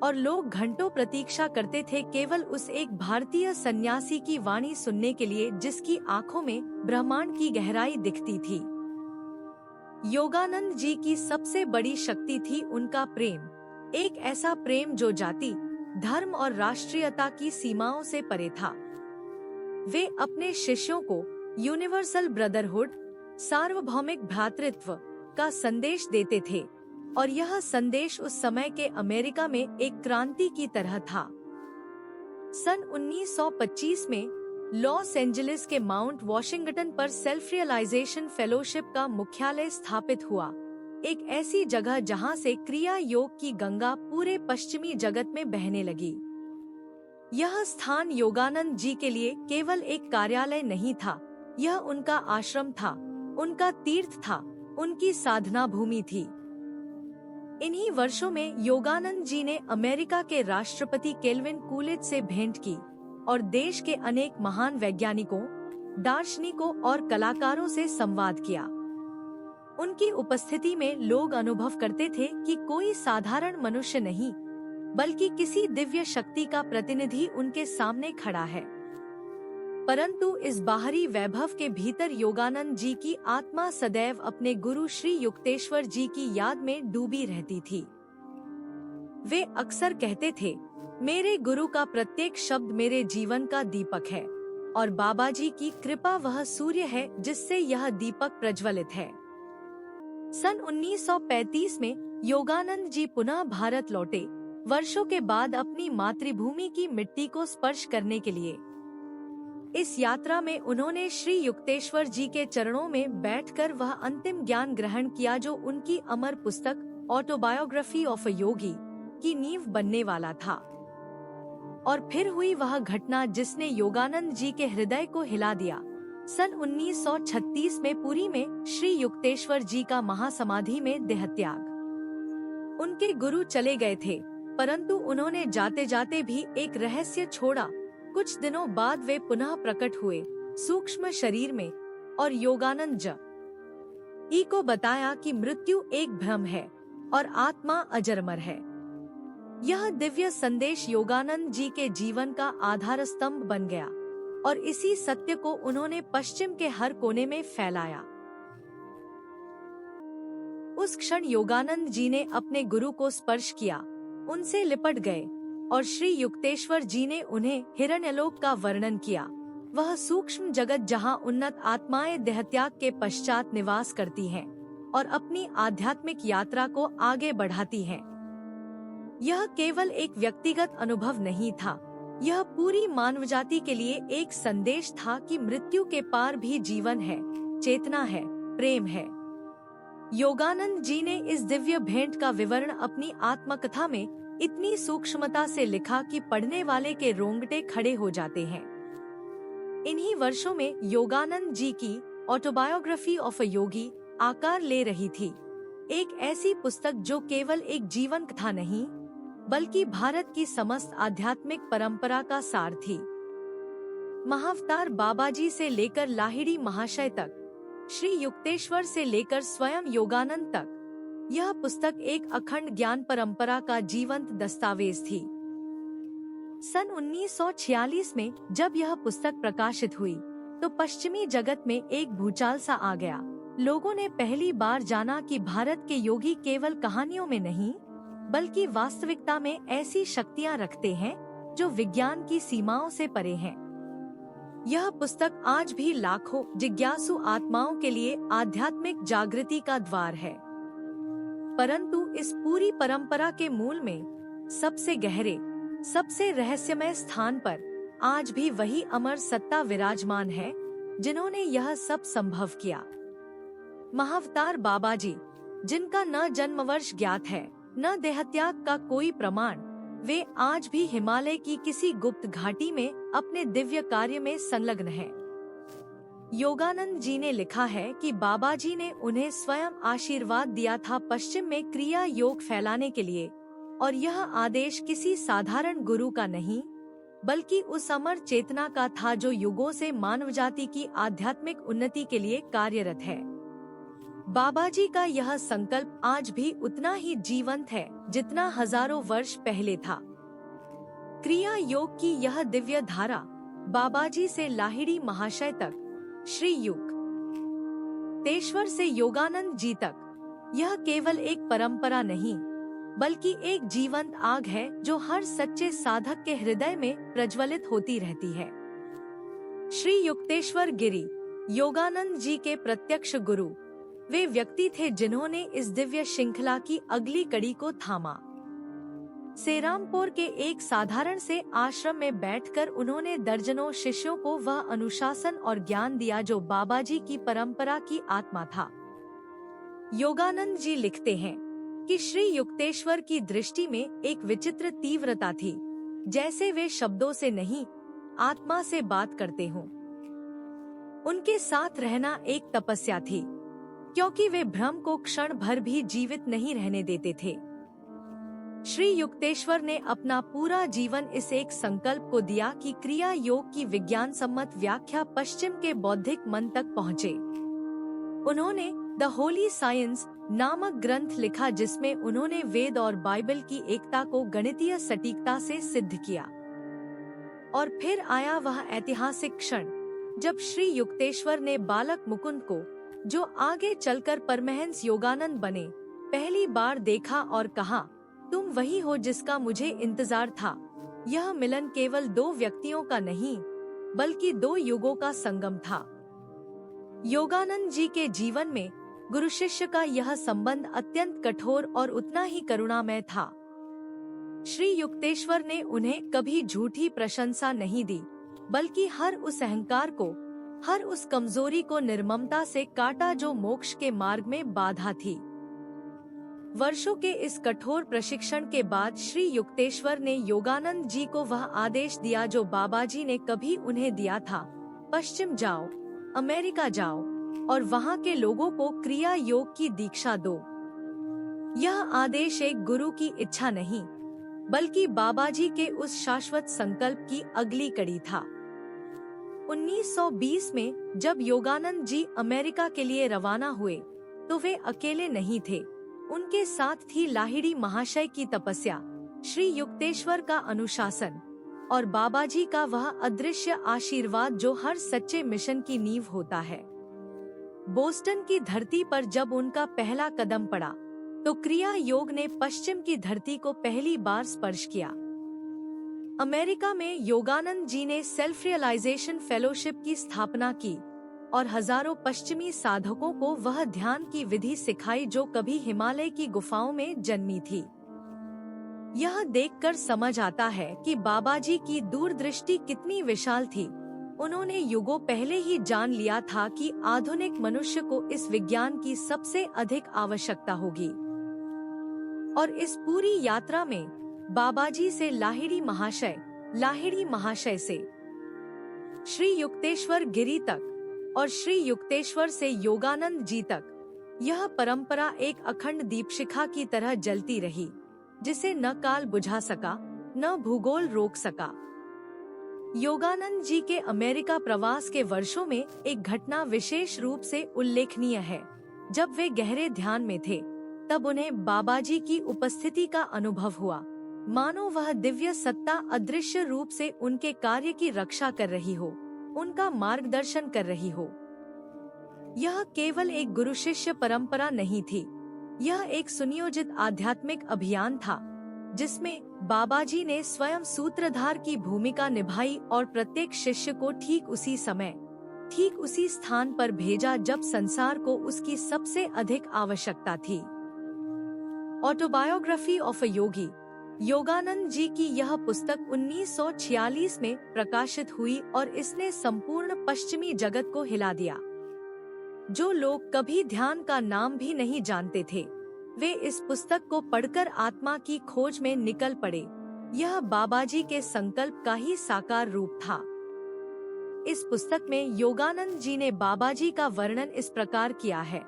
और लोग घंटों प्रतीक्षा करते थे केवल उस एक भारतीय सन्यासी की वाणी सुनने के लिए, जिसकी आंखों में ब्रह्मांड की गहराई दिखती थी। योगानंद जी की सबसे बड़ी शक्ति थी उनका प्रेम, एक ऐसा प्रेम जो जाति, धर्म और राष्ट्रीयता की सीमाओं से परे था। वे अपने शिष्यों को यूनिवर्सल ब्रदरहुड, सार्वभौमिक भ्रातृत्व का संदेश देते थे, और यह संदेश उस समय के अमेरिका में एक क्रांति की तरह था। सन 1925 में लॉस एंजलिस के माउंट वॉशिंगटन पर सेल्फ रियलाइजेशन फेलोशिप का मुख्यालय स्थापित हुआ, एक ऐसी जगह जहां से क्रिया योग की गंगा पूरे पश्चिमी जगत में बहने लगी। यह स्थान योगानंद जी के लिए केवल एक कार्यालय नहीं था, यह उनका आश्रम था, उनका तीर्थ था, उनकी साधना भूमि थी। इन्हीं वर्षों में योगानंद जी ने अमेरिका के राष्ट्रपति केल्विन कूलिज से भेंट की और देश के अनेक महान वैज्ञानिकों, दार्शनिकों और कलाकारों से संवाद किया। उनकी उपस्थिति में लोग अनुभव करते थे कि कोई साधारण मनुष्य नहीं, बल्कि किसी दिव्य शक्ति का प्रतिनिधि उनके सामने खड़ा है। परंतु इस बाहरी वैभव के भीतर योगानंद जी की आत्मा सदैव अपने गुरु श्री युक्तेश्वर जी की याद में डूबी रहती थी। वे अक्सर कहते थे, मेरे गुरु का प्रत्येक शब्द मेरे जीवन का दीपक है और बाबा जी की कृपा वह सूर्य है जिससे यह दीपक प्रज्वलित है। सन 1935 में योगानंद जी पुनः भारत लौटे, वर्षों के बाद अपनी मातृभूमि की मिट्टी को स्पर्श करने के लिए। इस यात्रा में उन्होंने श्री युक्तेश्वर जी के चरणों में बैठकर वह अंतिम ज्ञान ग्रहण किया जो उनकी अमर पुस्तक ऑटोबायोग्राफी ऑफ अ योगी की नींव बनने वाला था। और फिर हुई वह घटना जिसने योगानंद जी के हृदय को हिला दिया। सन 1936 में पुरी में श्री युक्तेश्वर जी का महासमाधि में देहत्याग। उनके गुरु चले गए थे, परंतु उन्होंने जाते जाते भी एक रहस्य छोड़ा। कुछ दिनों बाद वे पुनः प्रकट हुए सूक्ष्म शरीर में और योगानंद जी को बताया कि मृत्यु एक भ्रम है और आत्मा अजरमर है। यह दिव्य संदेश योगानंद जी के जीवन का आधार स्तंभ बन गया और इसी सत्य को उन्होंने पश्चिम के हर कोने में फैलाया। उस क्षण योगानंद जी ने अपने गुरु को स्पर्श किया, उनसे लिपट गए और श्री युक्तेश्वर जी ने उन्हें हिरण्यलोक का वर्णन किया, वह सूक्ष्म जगत जहां उन्नत आत्माएं देहत्याग के पश्चात निवास करती हैं और अपनी आध्यात्मिक यात्रा को आगे बढ़ाती हैं। यह केवल एक व्यक्तिगत अनुभव नहीं था, यह पूरी मानवजाति के लिए एक संदेश था कि मृत्यु के पार भी जीवन है, चेतना है, प्रेम है। योगानंद जी ने इस दिव्य भेंट का विवरण अपनी आत्मकथा में इतनी सूक्ष्मता से लिखा कि पढ़ने वाले के रोंगटे खड़े हो जाते हैं। इन्हीं वर्षों में योगानंद जी की ऑटोबायोग्राफी ऑफ अ योगी आकार ले रही थी, एक ऐसी पुस्तक जो केवल एक जीवन कथा नहीं, बल्कि भारत की समस्त आध्यात्मिक परंपरा का सार थी। महाअवतार बाबाजी से लेकर लाहिड़ी महाशय तक, श्री युक्तेश्वर से लेकर स्वयं योगानंद तक, यह पुस्तक एक अखंड ज्ञान परंपरा का जीवंत दस्तावेज थी। सन 1946 में जब यह पुस्तक प्रकाशित हुई, तो पश्चिमी जगत में एक भूचाल सा आ गया। लोगों ने पहली बार जाना कि भारत के योगी केवल कहानियों में नहीं, बल्कि वास्तविकता में ऐसी शक्तियां रखते हैं जो विज्ञान की सीमाओं से परे हैं। यह पुस्तक आज भी लाखों जिज्ञासु आत्माओं के लिए आध्यात्मिक जागृति का द्वार है। परंतु इस पूरी परंपरा के मूल में सबसे गहरे, सबसे रहस्यमय स्थान पर आज भी वही अमर सत्ता विराजमान है जिन्होंने यह सब संभव किया। महाअवतार बाबाजी, जिनका न जन्मवर्ष ज्ञात है, न देहत्याग का कोई प्रमाण, वे आज भी हिमालय की किसी गुप्त घाटी में अपने दिव्य कार्य में संलग्न हैं। योगानंद जी ने लिखा है कि बाबाजी ने उन्हें स्वयं आशीर्वाद दिया था पश्चिम में क्रिया योग फैलाने के लिए, और यह आदेश किसी साधारण गुरु का नहीं, बल्कि उस अमर चेतना का था जो युगों से मानवजाति की आध्यात्मिक उन्नति के लिए कार्यरत है। बाबाजी का यह संकल्प आज भी उतना ही जीवंत है जितना हजारों वर्ष पहले था। क्रिया योग की यह दिव्य धारा बाबाजी से लाहिड़ी महाशय तक, श्री युक्तेश्वर से योगानंद जी तक, यह केवल एक परंपरा नहीं, बल्कि एक जीवंत आग है जो हर सच्चे साधक के हृदय में प्रज्वलित होती रहती है। श्री युक्तेश्वर गिरी, योगानंद जी के प्रत्यक्ष गुरु, वे व्यक्ति थे जिन्होंने इस दिव्य श्रृंखला की अगली कड़ी को थामा। सेरामपुर के एक साधारण से आश्रम में बैठकर उन्होंने दर्जनों शिष्यों को वह अनुशासन और ज्ञान दिया जो बाबाजी की परंपरा की आत्मा था। योगानंद जी लिखते हैं कि श्री युक्तेश्वर की दृष्टि में एक विचित्र तीव्रता थी, जैसे वे शब्दों से नहीं, आत्मा से बात करते हों। उनके साथ रहना एक तपस्या थी, क्योंकि वे भ्रम को क्षण भर भी जीवित नहीं रहने देते थे। श्री युक्तेश्वर ने अपना पूरा जीवन इस एक संकल्प को दिया कि क्रिया योग की विज्ञान सम्मत व्याख्या पश्चिम के बौद्धिक मन तक पहुँचे। उन्होंने द होली साइंस नामक ग्रंथ लिखा, जिसमें उन्होंने वेद और बाइबल की एकता को गणितीय सटीकता से सिद्ध किया। और फिर आया वह ऐतिहासिक क्षण जब श्री युक्तेश्वर ने बालक मुकुंद को, जो आगे चलकर परमहंस योगानंद बने, पहली बार देखा और कहा, तुम वही हो जिसका मुझे इंतजार था। यह मिलन केवल दो व्यक्तियों का नहीं, बल्कि दो युगों का संगम था। योगानंद जी के जीवन में गुरु शिष्य का यह संबंध अत्यंत कठोर और उतना ही करुणामय था। श्री युक्तेश्वर ने उन्हें कभी झूठी प्रशंसा नहीं दी, बल्कि हर उस अहंकार को, हर उस कमजोरी को निर्ममता से काटा जो मोक्ष के मार्ग में बाधा थी। वर्षों के इस कठोर प्रशिक्षण के बाद श्री युक्तेश्वर ने योगानंद जी को वह आदेश दिया जो बाबाजी ने कभी उन्हें दिया था, पश्चिम जाओ, अमेरिका जाओ और वहाँ के लोगों को क्रिया योग की दीक्षा दो। यह आदेश एक गुरु की इच्छा नहीं, बल्कि बाबाजी के उस शाश्वत संकल्प की अगली कड़ी था। 1920 में जब योगानंद जी अमेरिका के लिए रवाना हुए, तो वे अकेले नहीं थे। उनके साथ थी लाहिड़ी महाशय की तपस्या, श्री युक्तेश्वर का अनुशासन और बाबाजी का वह अदृश्य आशीर्वाद जो हर सच्चे मिशन की नींव होता है। बोस्टन की धरती पर जब उनका पहला कदम पड़ा, तो क्रिया योग ने पश्चिम की धरती को पहली बार स्पर्श किया। अमेरिका में योगानंद जी ने सेल्फ रियलाइजेशन फेलोशिप की स्थापना की और हजारों पश्चिमी साधकों को वह ध्यान की विधि सिखाई जो कभी हिमालय की गुफाओं में जन्मी थी। यह देखकर समझ आता है कि बाबाजी की दूरदृष्टि कितनी विशाल थी। उन्होंने युगों पहले ही जान लिया था कि आधुनिक मनुष्य को इस विज्ञान की सबसे अधिक आवश्यकता होगी। और इस पूरी यात्रा में बाबाजी से लाहिड़ी महाशय से श्री युक्तेश्वर गिरी तक और श्री युक्तेश्वर से योगानंद जी तक, यह परंपरा एक अखंड दीपशिखा की तरह जलती रही, जिसे न काल बुझा सका, न भूगोल रोक सका। योगानंद जी के अमेरिका प्रवास के वर्षों में एक घटना विशेष रूप से उल्लेखनीय है। जब वे गहरे ध्यान में थे, तब उन्हें बाबाजी की उपस्थिति का अनुभव हुआ, मानो वह दिव्य सत्ता अदृश्य रूप से उनके कार्य की रक्षा कर रही हो, उनका मार्गदर्शन कर रही हो। यह केवल एक गुरु शिष्य परंपरा नहीं थी, यह एक सुनियोजित आध्यात्मिक अभियान था, जिसमें बाबाजी ने स्वयं सूत्रधार की भूमिका निभाई और प्रत्येक शिष्य को ठीक उसी समय, ठीक उसी स्थान पर भेजा जब संसार को उसकी सबसे अधिक आवश्यकता थी। ऑटोबायोग्राफी ऑफ अ योगी, योगानंद जी की यह पुस्तक 1946 में प्रकाशित हुई और इसने संपूर्ण पश्चिमी जगत को हिला दिया। जो लोग कभी ध्यान का नाम भी नहीं जानते थे, वे इस पुस्तक को पढ़कर आत्मा की खोज में निकल पड़े। यह बाबाजी के संकल्प का ही साकार रूप था। इस पुस्तक में योगानंद जी ने बाबाजी का वर्णन इस प्रकार किया है,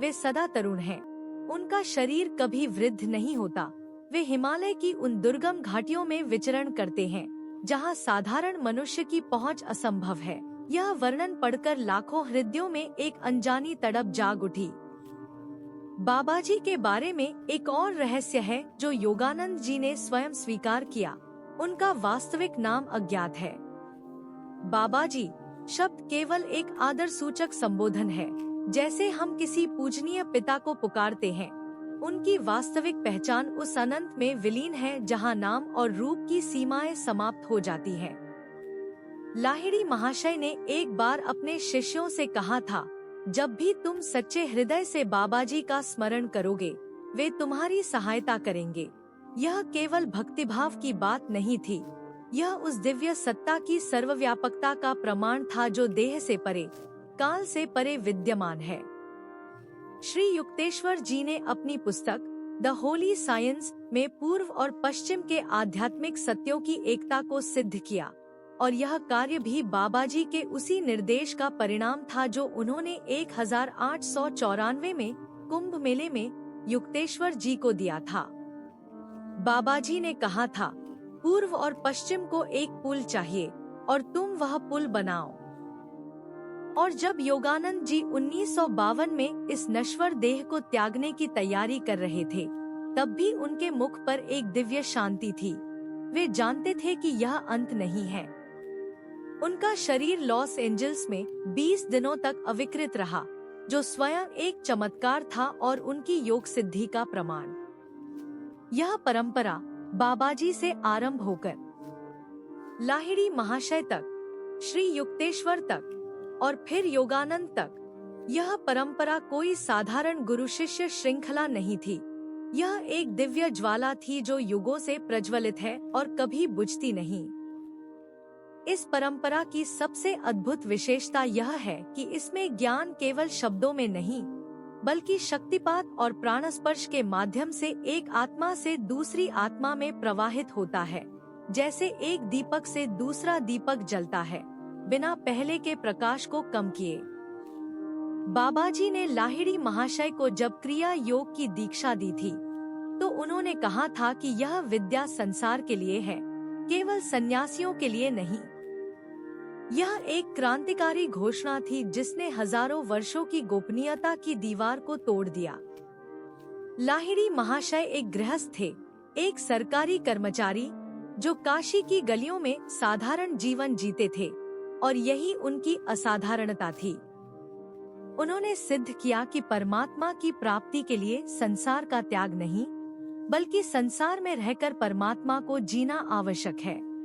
वे सदा तरुण हैं, उनका शरीर कभी वृद्ध नहीं होता, वे हिमालय की उन दुर्गम घाटियों में विचरण करते हैं जहां साधारण मनुष्य की पहुंच असंभव है। यह वर्णन पढ़कर लाखों हृदयों में एक अनजानी तड़प जाग उठी। बाबाजी के बारे में एक और रहस्य है जो योगानंद जी ने स्वयं स्वीकार किया। उनका वास्तविक नाम अज्ञात है। बाबाजी शब्द केवल एक आदर सूचक संबोधन है, जैसे हम किसी पूजनीय पिता को पुकारते हैं। उनकी वास्तविक पहचान उस अनंत में विलीन है जहां नाम और रूप की सीमाएं समाप्त हो जाती हैं। लाहिड़ी महाशय ने एक बार अपने शिष्यों से कहा था, जब भी तुम सच्चे हृदय से बाबा जी का स्मरण करोगे, वे तुम्हारी सहायता करेंगे। यह केवल भक्तिभाव की बात नहीं थी, यह उस दिव्य सत्ता की सर्वव्यापकता का प्रमाण था जो देह से परे, काल से परे विद्यमान है। श्री युक्तेश्वर जी ने अपनी पुस्तक द होली साइंस में पूर्व और पश्चिम के आध्यात्मिक सत्यों की एकता को सिद्ध किया, और यह कार्य भी बाबा जी के उसी निर्देश का परिणाम था जो उन्होंने 1894 में कुंभ मेले में युक्तेश्वर जी को दिया था। बाबा जी ने कहा था, पूर्व और पश्चिम को एक पुल चाहिए और तुम वह पुल बनाओ। और जब योगानंद जी 1952 में इस नश्वर देह को त्यागने की तैयारी कर रहे थे, तब भी उनके मुख पर एक दिव्य शांति थी। वे जानते थे कि यह अंत नहीं है। उनका शरीर लॉस एंजल्स में 20 दिनों तक अविकृत रहा, जो स्वयं एक चमत्कार था और उनकी योग सिद्धि का प्रमाण। यह परंपरा बाबा जी से आरंभ होकर लाहिड़ी महाशय तक, श्री युक्तेश्वर तक और फिर योगानंद तक, यह परंपरा कोई साधारण गुरु शिष्य श्रृंखला नहीं थी। यह एक दिव्य ज्वाला थी जो युगों से प्रज्वलित है और कभी बुझती नहीं। इस परंपरा की सबसे अद्भुत विशेषता यह है कि इसमें ज्ञान केवल शब्दों में नहीं, बल्कि शक्तिपात और प्राणस्पर्श के माध्यम से एक आत्मा से दूसरी आत्मा में प्रवाहित होता है, जैसे एक दीपक से दूसरा दीपक जलता है, बिना पहले के प्रकाश को कम किए। बाबा जी ने लाहिड़ी महाशय को जब क्रिया योग की दीक्षा दी थी, तो उन्होंने कहा था कि यह विद्या संसार के लिए है, केवल सन्यासियों के लिए नहीं। यह एक क्रांतिकारी घोषणा थी जिसने हजारों वर्षों की गोपनीयता की दीवार को तोड़ दिया। लाहिड़ी महाशय एक गृहस्थ थे, एक सरकारी कर्मचारी जो काशी की गलियों में साधारण जीवन जीते थे, और यही उनकी असाधारणता थी। उन्होंने सिद्ध किया कि परमात्मा की प्राप्ति के लिए संसार का त्याग नहीं, बल्कि संसार में रहकर परमात्मा को जीना आवश्यक है।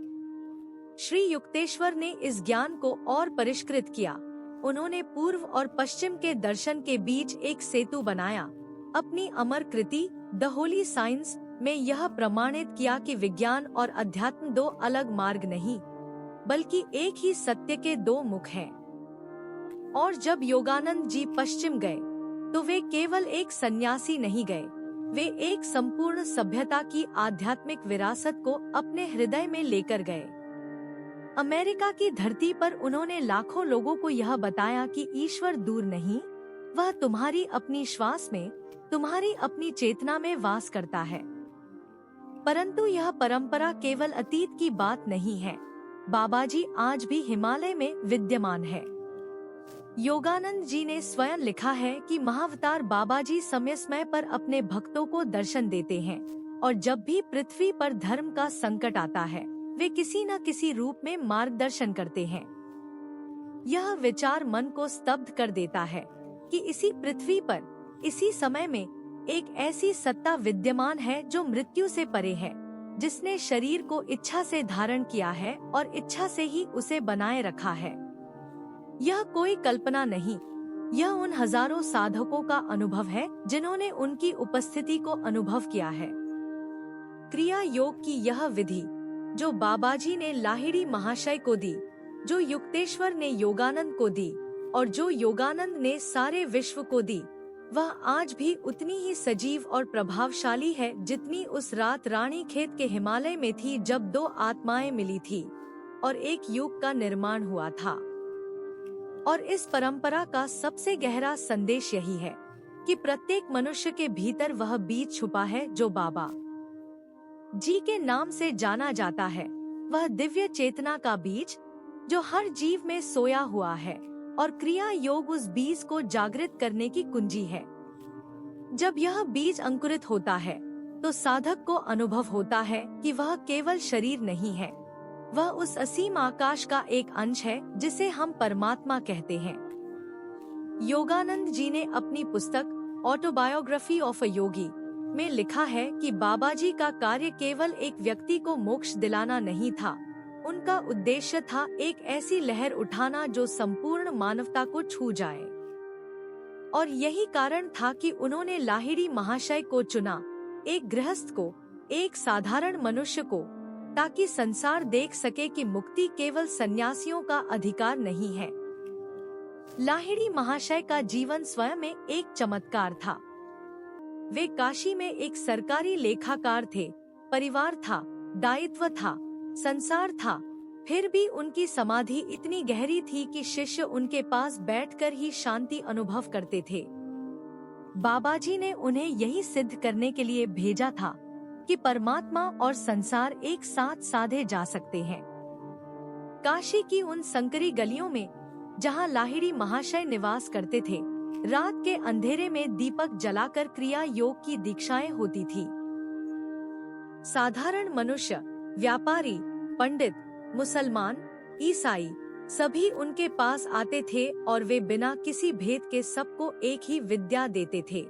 श्री युक्तेश्वर ने इस ज्ञान को और परिष्कृत किया। उन्होंने पूर्व और पश्चिम के दर्शन के बीच एक सेतु बनाया। अपनी अमर कृति द होली साइंस में यह प्रमाणित किया कि विज्ञान और अध्यात्म दो अलग मार्ग नहीं, बल्कि एक ही सत्य के दो मुख हैं। और जब योगानंद जी पश्चिम गए, तो वे केवल एक सन्यासी नहीं गए, वे एक संपूर्ण सभ्यता की आध्यात्मिक विरासत को अपने हृदय में लेकर गए। अमेरिका की धरती पर उन्होंने लाखों लोगों को यह बताया कि ईश्वर दूर नहीं, वह तुम्हारी अपनी श्वास में, तुम्हारी अपनी चेतना में वास करता है। परंतु यह परंपरा केवल अतीत की बात नहीं है। बाबा जी आज भी हिमालय में विद्यमान है। योगानंद जी ने स्वयं लिखा है कि महाअवतार बाबा जी समय समय पर अपने भक्तों को दर्शन देते हैं, और जब भी पृथ्वी पर धर्म का संकट आता है, वे किसी न किसी रूप में मार्गदर्शन करते हैं। यह विचार मन को स्तब्ध कर देता है कि इसी पृथ्वी पर, इसी समय में एक ऐसी सत्ता विद्यमान है जो मृत्यु से परे है, जिसने शरीर को इच्छा से धारण किया है और इच्छा से ही उसे बनाए रखा है। यह कोई कल्पना नहीं, यह उन हजारों साधकों का अनुभव है जिन्होंने उनकी उपस्थिति को अनुभव किया है। क्रिया योग की यह विधि जो बाबा जी ने लाहिड़ी महाशय को दी, जो युक्तेश्वर ने योगानंद को दी और जो योगानंद ने सारे विश्व को दी, वह आज भी उतनी ही सजीव और प्रभावशाली है जितनी उस रात रानी खेत के हिमालय में थी जब दो आत्माएं मिली थी और एक युग का निर्माण हुआ था। और इस परंपरा का सबसे गहरा संदेश यही है कि प्रत्येक मनुष्य के भीतर वह बीज छुपा है जो बाबा जी के नाम से जाना जाता है, वह दिव्य चेतना का बीज जो हर जीव में सोया हुआ है, और क्रिया योग उस बीज को जागृत करने की कुंजी है। जब यह बीज अंकुरित होता है, तो साधक को अनुभव होता है कि वह केवल शरीर नहीं है, वह उस असीम आकाश का एक अंश है जिसे हम परमात्मा कहते हैं। योगानंद जी ने अपनी पुस्तक ऑटोबायोग्राफी ऑफ अ योगी में लिखा है कि बाबा जी का कार्य केवल एक व्यक्ति को मोक्ष दिलाना नहीं था, उनका उद्देश्य था एक ऐसी लहर उठाना जो संपूर्ण मानवता को छू जाए। और यही कारण था कि उन्होंने लाहिड़ी महाशय को चुना, एक गृहस्थ को, एक साधारण मनुष्य को, ताकि संसार देख सके कि मुक्ति केवल सन्यासियों का अधिकार नहीं है। लाहिड़ी महाशय का जीवन स्वयं में एक चमत्कार था। वे काशी में एक सरकारी लेखाकार थे, परिवार था, दायित्व था, संसार था, फिर भी उनकी समाधि इतनी गहरी थी कि शिष्य उनके पास बैठकर ही शांति अनुभव करते थे। बाबाजी ने उन्हें यही सिद्ध करने के लिए भेजा था कि परमात्मा और संसार एक साथ साधे जा सकते हैं। काशी की उन संकरी गलियों में जहां लाहिड़ी महाशय निवास करते थे, रात के अंधेरे में दीपक जलाकर क्रिया योग की दीक्षाएं होती थी। साधारण मनुष्य, व्यापारी, पंडित, मुसलमान, ईसाई सभी उनके पास आते थे और वे बिना किसी भेद के सबको एक ही विद्या देते थे।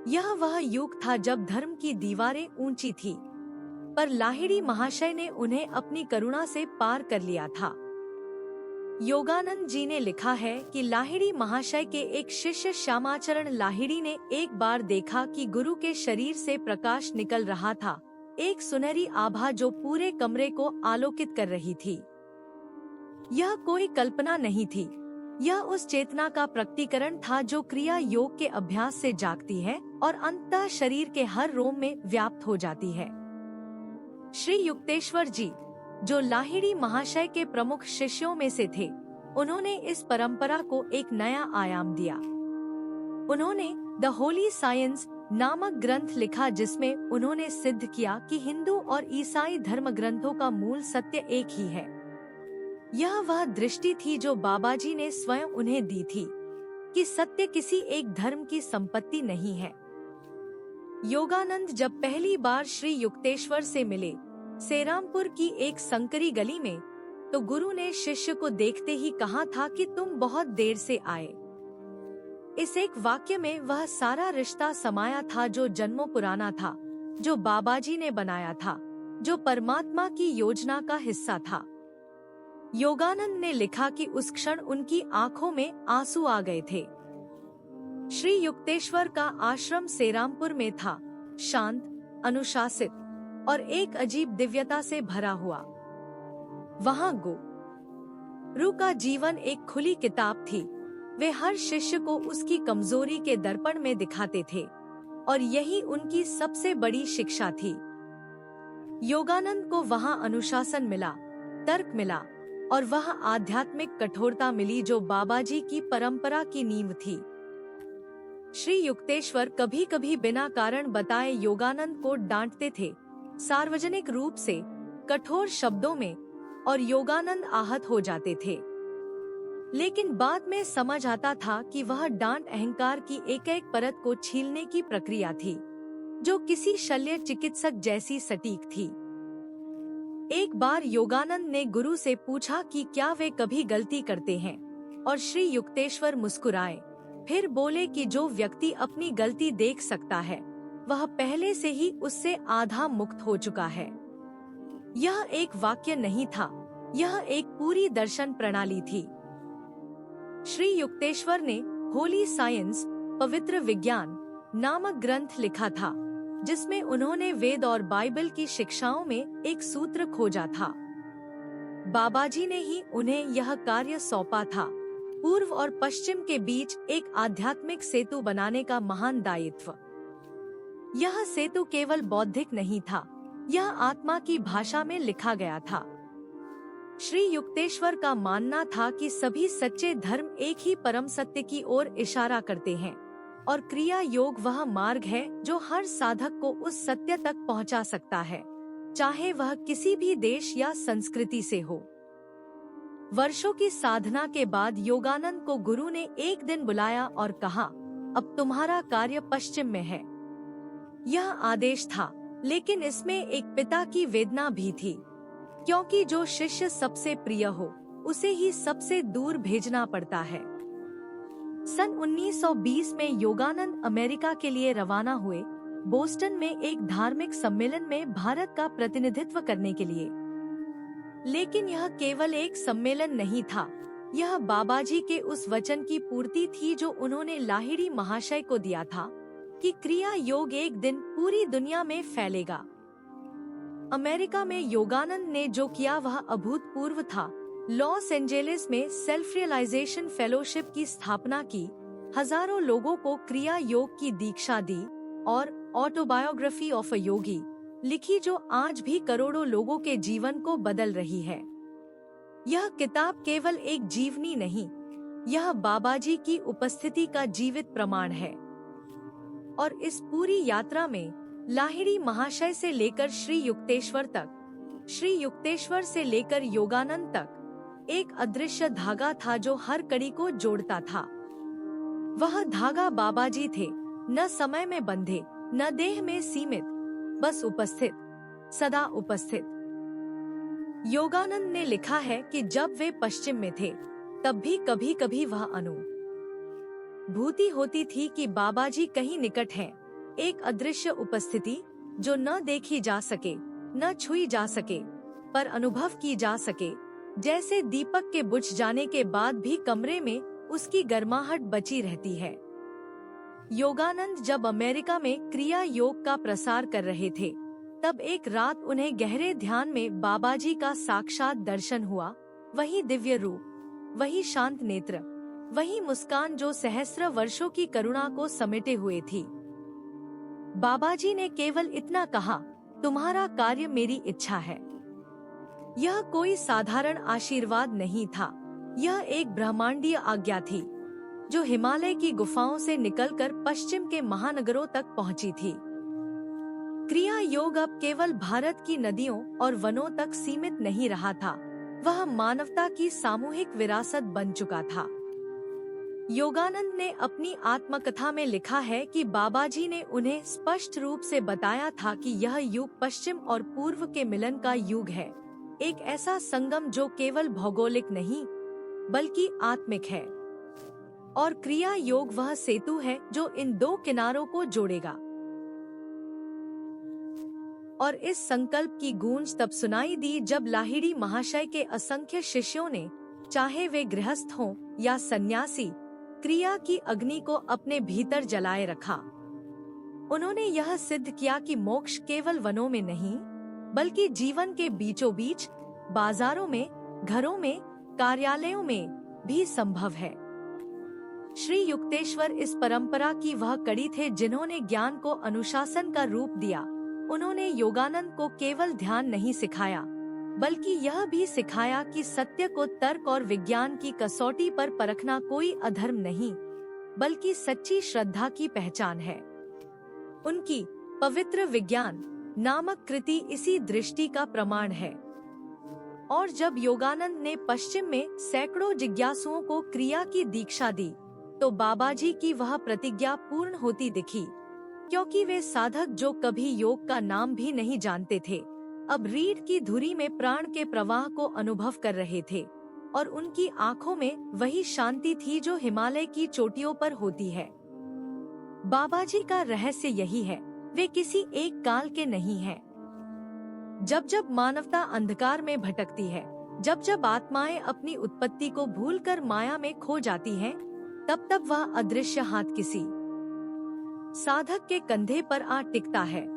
यह वह युग था जब धर्म की दीवारें ऊंची थी, पर लाहिड़ी महाशय ने उन्हें अपनी करुणा से पार कर लिया था। योगानंद जी ने लिखा है कि लाहिड़ी महाशय के एक शिष्य श्यामाचरण लाहिड़ी ने एक बार देखा कि गुरु के शरीर से प्रकाश निकल रहा था, एक सुनहरी आभा जो पूरे कमरे को आलोकित कर रही थी। यह कोई कल्पना नहीं थी, यह उस चेतना का प्रकटीकरण था जो क्रिया योग के अभ्यास से जागती है और अंततः शरीर के हर रोम में व्याप्त हो जाती है। श्री युक्तेश्वर जी, जो लाहिड़ी महाशय के प्रमुख शिष्यों में से थे, उन्होंने इस परंपरा को एक नया आयाम दिया। उन्होंने द होली साइंस नामक ग्रंथ लिखा, जिसमें उन्होंने सिद्ध किया कि हिंदू और ईसाई धर्म ग्रंथों का मूल सत्य एक ही है। यह वह दृष्टि थी जो बाबाजी ने स्वयं उन्हें दी थी कि सत्य किसी एक धर्म की संपत्ति नहीं है। योगानंद जब पहली बार श्री युक्तेश्वर से मिले, सेरामपुर की एक संकरी गली में, तो गुरु ने शिष्य को देखते ही कहा था कि तुम बहुत देर से आए। इस एक वाक्य में वह सारा रिश्ता समाया था जो जन्मों पुराना था, जो बाबाजी ने बनाया था, जो परमात्मा की योजना का हिस्सा था। योगानंद ने लिखा कि उस क्षण उनकी आंखों में आंसू आ गए थे। श्री युक्तेश्वर का आश्रम सेरामपुर में था, शांत, अनुशासित और एक अजीब दिव्यता से भरा हुआ। वहाँ गुरु का जीवन एक खुली किताब थी। वे हर शिष्य को उसकी कमजोरी के दर्पण में दिखाते थे और यही उनकी सबसे बड़ी शिक्षा थी। योगानंद को वहाँ अनुशासन मिला, तर्क मिला और वह आध्यात्मिक कठोरता मिली जो बाबाजी की परंपरा की नींव थी। श्री युक्तेश्वर कभी कभी बिना कारण बताए योगानंद को डांटते थे, सार्वजनिक रूप से, कठोर शब्दों में, और योगानंद आहत हो जाते थे। लेकिन बाद में समझ आता था कि वह डांट अहंकार की एक एक परत को छीलने की प्रक्रिया थी, जो किसी शल्य चिकित्सक जैसी सटीक थी। एक बार योगानंद ने गुरु से पूछा कि क्या वे कभी गलती करते हैं, और श्री युक्तेश्वर मुस्कुराए, फिर बोले कि जो व्यक्ति अपनी गलती देख सकता है, वह पहले से ही उससे आधा मुक्त हो चुका है। यह एक वाक्य नहीं था, यह एक पूरी दर्शन प्रणाली थी। श्री युक्तेश्वर ने होली साइंस, पवित्र विज्ञान नामक ग्रंथ लिखा था, जिसमें उन्होंने वेद और बाइबल की शिक्षाओं में एक सूत्र खोजा था। बाबाजी ने ही उन्हें यह कार्य सौंपा था, पूर्व और पश्चिम के बीच एक आध्यात्मिक सेतु बनाने का महान दायित्व। यह सेतु केवल बौद्धिक नहीं था, यह आत्मा की भाषा में लिखा गया था। श्री युक्तेश्वर का मानना था कि सभी सच्चे धर्म एक ही परम सत्य की ओर इशारा करते हैं और क्रिया योग वह मार्ग है जो हर साधक को उस सत्य तक पहुंचा सकता है, चाहे वह किसी भी देश या संस्कृति से हो। वर्षों की साधना के बाद योगानंद को गुरु ने एक दिन बुलाया और कहा, अब तुम्हारा कार्य पश्चिम में है। यह आदेश था, लेकिन इसमें एक पिता की वेदना भी थी, क्योंकि जो शिष्य सबसे प्रिय हो, उसे ही सबसे दूर भेजना पड़ता है। सन 1920 में योगानंद अमेरिका के लिए रवाना हुए, बोस्टन में एक धार्मिक सम्मेलन में भारत का प्रतिनिधित्व करने के लिए। लेकिन यह केवल एक सम्मेलन नहीं था, यह बाबाजी के उस वचन की पूर्ति थी जो उन्होंने लाहिड़ी महाशय को दिया था कि क्रिया योग एक दिन पूरी दुनिया में फैलेगा। अमेरिका में योगानंद ने जो किया वह अभूतपूर्व था। लॉस एंजेलिस में सेल्फ रियलाइजेशन फेलोशिप की स्थापना की, हजारों लोगों को क्रिया योग की दीक्षा दी और ऑटोबायोग्राफी ऑफ अ योगी लिखी जो आज भी करोड़ों लोगों के जीवन को बदल रही है। यह किताब केवल एक जीवनी नहीं, यह बाबाजी की उपस्थिति का जीवित प्रमाण है। और इस पूरी यात्रा में लाहिड़ी महाशय से लेकर श्री युक्तेश्वर तक, श्री युक्तेश्वर से लेकर योगानंद तक एक अदृश्य धागा था जो हर कड़ी को जोड़ता था। वह धागा बाबाजी थे, न समय में बंधे, न देह में सीमित, बस उपस्थित, सदा उपस्थित। योगानंद ने लिखा है कि जब वे पश्चिम में थे तब भी कभी कभी वह अनुभूति होती थी कि बाबाजी कहीं निकट हैं, एक अदृश्य उपस्थिति जो न देखी जा सके, न छुई जा सके, पर अनुभव की जा सके, जैसे दीपक के बुझ जाने के बाद भी कमरे में उसकी गर्माहट बची रहती है। योगानंद जब अमेरिका में क्रिया योग का प्रसार कर रहे थे, तब एक रात उन्हें गहरे ध्यान में बाबाजी का साक्षात दर्शन हुआ। वही दिव्य रूप, वही शांत नेत्र, वही मुस्कान जो सहस्र वर्षों की करुणा को समेटे हुए थी। बाबाजी ने केवल इतना कहा, तुम्हारा कार्य मेरी इच्छा है। यह कोई साधारण आशीर्वाद नहीं था, यह एक ब्रह्मांडीय आज्ञा थी जो हिमालय की गुफाओं से निकलकर पश्चिम के महानगरों तक पहुंची थी। क्रिया योग अब केवल भारत की नदियों और वनों तक सीमित नहीं रहा था, वह मानवता की सामूहिक विरासत बन चुका था। योगानंद ने अपनी आत्मकथा में लिखा है कि बाबाजी ने उन्हें स्पष्ट रूप से बताया था कि यह युग पश्चिम और पूर्व के मिलन का युग है, एक ऐसा संगम जो केवल भौगोलिक नहीं बल्कि आत्मिक है। और क्रिया योग वह सेतु है जो इन दो किनारों को जोड़ेगा। और इस संकल्प की गूंज तब सुनाई दी जब लाहिड़ी महाशय के असंख्य शिष्यों ने, चाहे वे गृहस्थ हों या सन्यासी, क्रिया की अग्नि को अपने भीतर जलाए रखा। उन्होंने यह सिद्ध किया कि मोक्ष केवल वनों में नहीं बल्कि जीवन के बीचों बीच, बाजारों में, घरों में, कार्यालयों में भी संभव है। श्री युक्तेश्वर इस परंपरा की वह कड़ी थे जिन्होंने ज्ञान को अनुशासन का रूप दिया। उन्होंने योगानंद को केवल ध्यान नहीं सिखाया बल्कि यह भी सिखाया कि सत्य को तर्क और विज्ञान की कसौटी पर परखना कोई अधर्म नहीं बल्कि सच्ची श्रद्धा की पहचान है। उनकी पवित्र विज्ञान नामक कृति इसी दृष्टि का प्रमाण है। और जब योगानंद ने पश्चिम में सैकड़ों जिज्ञासुओं को क्रिया की दीक्षा दी तो बाबाजी की वह प्रतिज्ञा पूर्ण होती दिखी, क्योंकि वे साधक जो कभी योग का नाम भी नहीं जानते थे, अब रीढ़ की धुरी में प्राण के प्रवाह को अनुभव कर रहे थे और उनकी आंखों में वही शांति थी जो हिमालय की चोटियों पर होती है। बाबाजी का रहस्य यही है, वे किसी एक काल के नहीं हैं। जब जब मानवता अंधकार में भटकती है, जब जब आत्माएं अपनी उत्पत्ति को भूलकर माया में खो जाती हैं, तब तब वह अदृश्य हाथ किसी साधक के कंधे पर आ टिकता है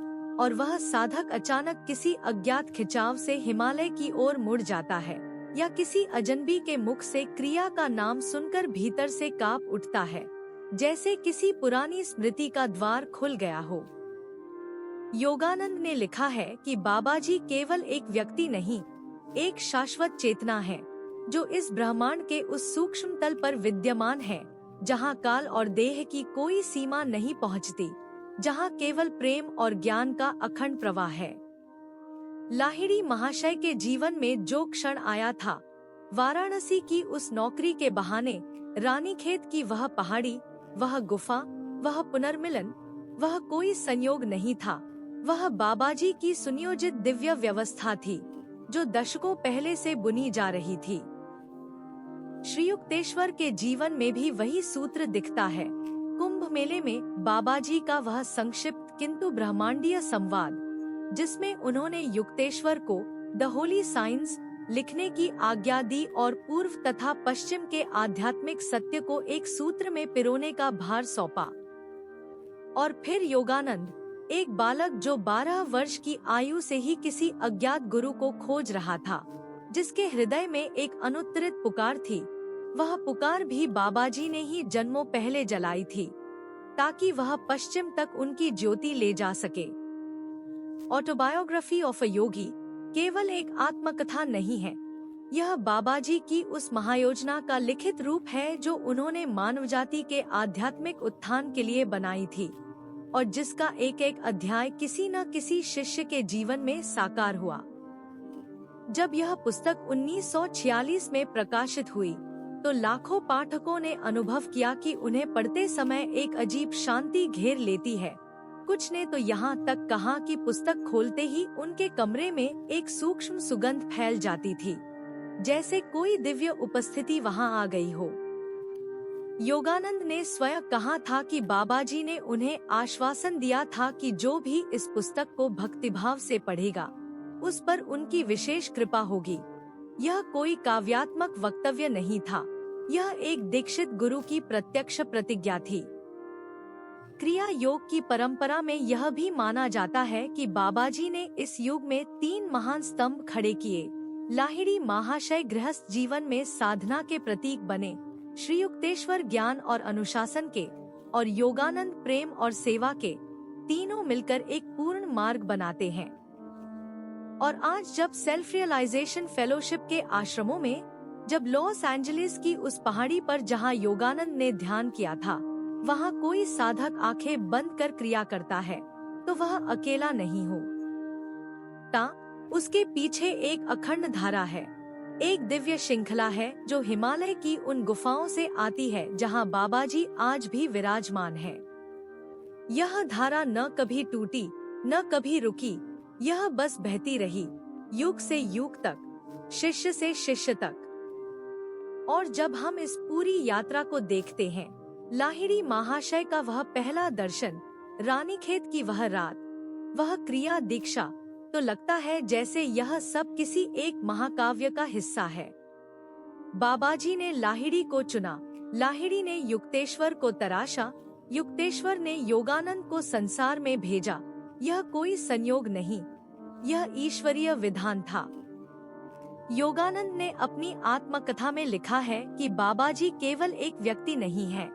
और वह साधक अचानक किसी अज्ञात खिंचाव से हिमालय की ओर मुड़ जाता है या किसी अजनबी के मुख से क्रिया का नाम सुनकर भीतर से कांप उठता है, जैसे किसी पुरानी स्मृति का द्वार खुल गया हो। योगानंद ने लिखा है कि बाबाजी केवल एक व्यक्ति नहीं, एक शाश्वत चेतना है जो इस ब्रह्मांड के उस सूक्ष्म तल पर विद्यमान है जहाँ काल और देह की कोई सीमा नहीं पहुँचती, जहाँ केवल प्रेम और ज्ञान का अखंड प्रवाह है। लाहिड़ी महाशय के जीवन में जो क्षण आया था, वाराणसी की उस नौकरी के बहाने, रानीखेत की वह पहाड़ी, वह गुफा, वह पुनर्मिलन, वह कोई संयोग नहीं था, वह बाबाजी की सुनियोजित दिव्य व्यवस्था थी जो दशकों पहले से बुनी जा रही थी। श्री युक्तेश्वर के जीवन में भी वही सूत्र दिखता है। कुंभ मेले में बाबाजी का वह संक्षिप्त किंतु ब्रह्मांडीय संवाद, जिसमें उन्होंने युक्तेश्वर को द होली साइंस लिखने की आज्ञा दी और पूर्व तथा पश्चिम के आध्यात्मिक सत्य को एक सूत्र में पिरोने का भार सौंपा। और फिर योगानंद, एक बालक जो 12 वर्ष की आयु से ही किसी अज्ञात गुरु को खोज रहा था, जिसके हृदय में एक अनुत्तरित पुकार थी, वह पुकार भी बाबाजी ने ही जन्मों पहले जलाई थी, ताकि वह पश्चिम तक उनकी ज्योति ले जा सके। ऑटोबायोग्राफी ऑफ अ योगी केवल एक आत्मकथा नहीं है, यह बाबाजी की उस महायोजना का लिखित रूप है जो उन्होंने मानवजाति के आध्यात्मिक उत्थान के लिए बनाई थी, और जिसका एक एक अध्याय किसी न किसी शिष्य के जीवन में साकार हुआ। जब यह पुस्तक 1946 में प्रकाशित हुई, तो लाखों पाठकों ने अनुभव किया कि उन्हें पढ़ते समय एक अजीब शांति घेर लेती है। कुछ ने तो यहाँ तक कहा कि पुस्तक खोलते ही उनके कमरे में एक सूक्ष्म सुगंध फैल जाती थी, जैसे कोई दिव्य उपस्थिति वहाँ आ गई हो। योगानंद ने स्वयं कहा था कि बाबाजी ने उन्हें आश्वासन दिया था कि जो भी इस पुस्तक को भक्तिभाव से पढ़ेगा, उस पर उनकी विशेष कृपा होगी। यह कोई काव्यात्मक वक्तव्य नहीं था, यह एक दीक्षित गुरु की प्रत्यक्ष प्रतिज्ञा थी। क्रिया योग की परंपरा में यह भी माना जाता है कि बाबाजी ने इस युग में 3 महान स्तंभ खड़े किए। लाहिड़ी महाशय गृहस्थ जीवन में साधना के प्रतीक बने, श्री युक्तेश्वर ज्ञान और अनुशासन के, और योगानंद प्रेम और सेवा के। तीनों मिलकर एक पूर्ण मार्ग बनाते हैं। और आज जब सेल्फ रियलाइजेशन फेलोशिप के आश्रमों में, जब लॉस एंजलिस की उस पहाड़ी पर जहां योगानंद ने ध्यान किया था, वहां कोई साधक आंखें बंद कर क्रिया करता है, तो वह अकेला नहीं होता। उसके पीछे एक अखंड धारा है, एक दिव्य श्रृंखला है जो हिमालय की उन गुफाओं से आती है जहां बाबाजी आज भी विराजमान है। यह धारा न कभी टूटी, न कभी रुकी, यह बस बहती रही, युग से युग तक, शिष्य से शिष्य तक। और जब हम इस पूरी यात्रा को देखते हैं, लाहिड़ी महाशय का वह पहला दर्शन, रानीखेत की वह रात, वह क्रिया दीक्षा, तो लगता है जैसे यह सब किसी एक महाकाव्य का हिस्सा है। बाबाजी ने लाहिड़ी को चुना, लाहिड़ी ने युक्तेश्वर को तराशा, युक्तेश्वर ने योगानंद को संसार में भेजा। यह कोई संयोग नहीं, यह ईश्वरीय विधान था। योगानंद ने अपनी आत्मकथा में लिखा है कि बाबाजी केवल एक व्यक्ति नहीं है,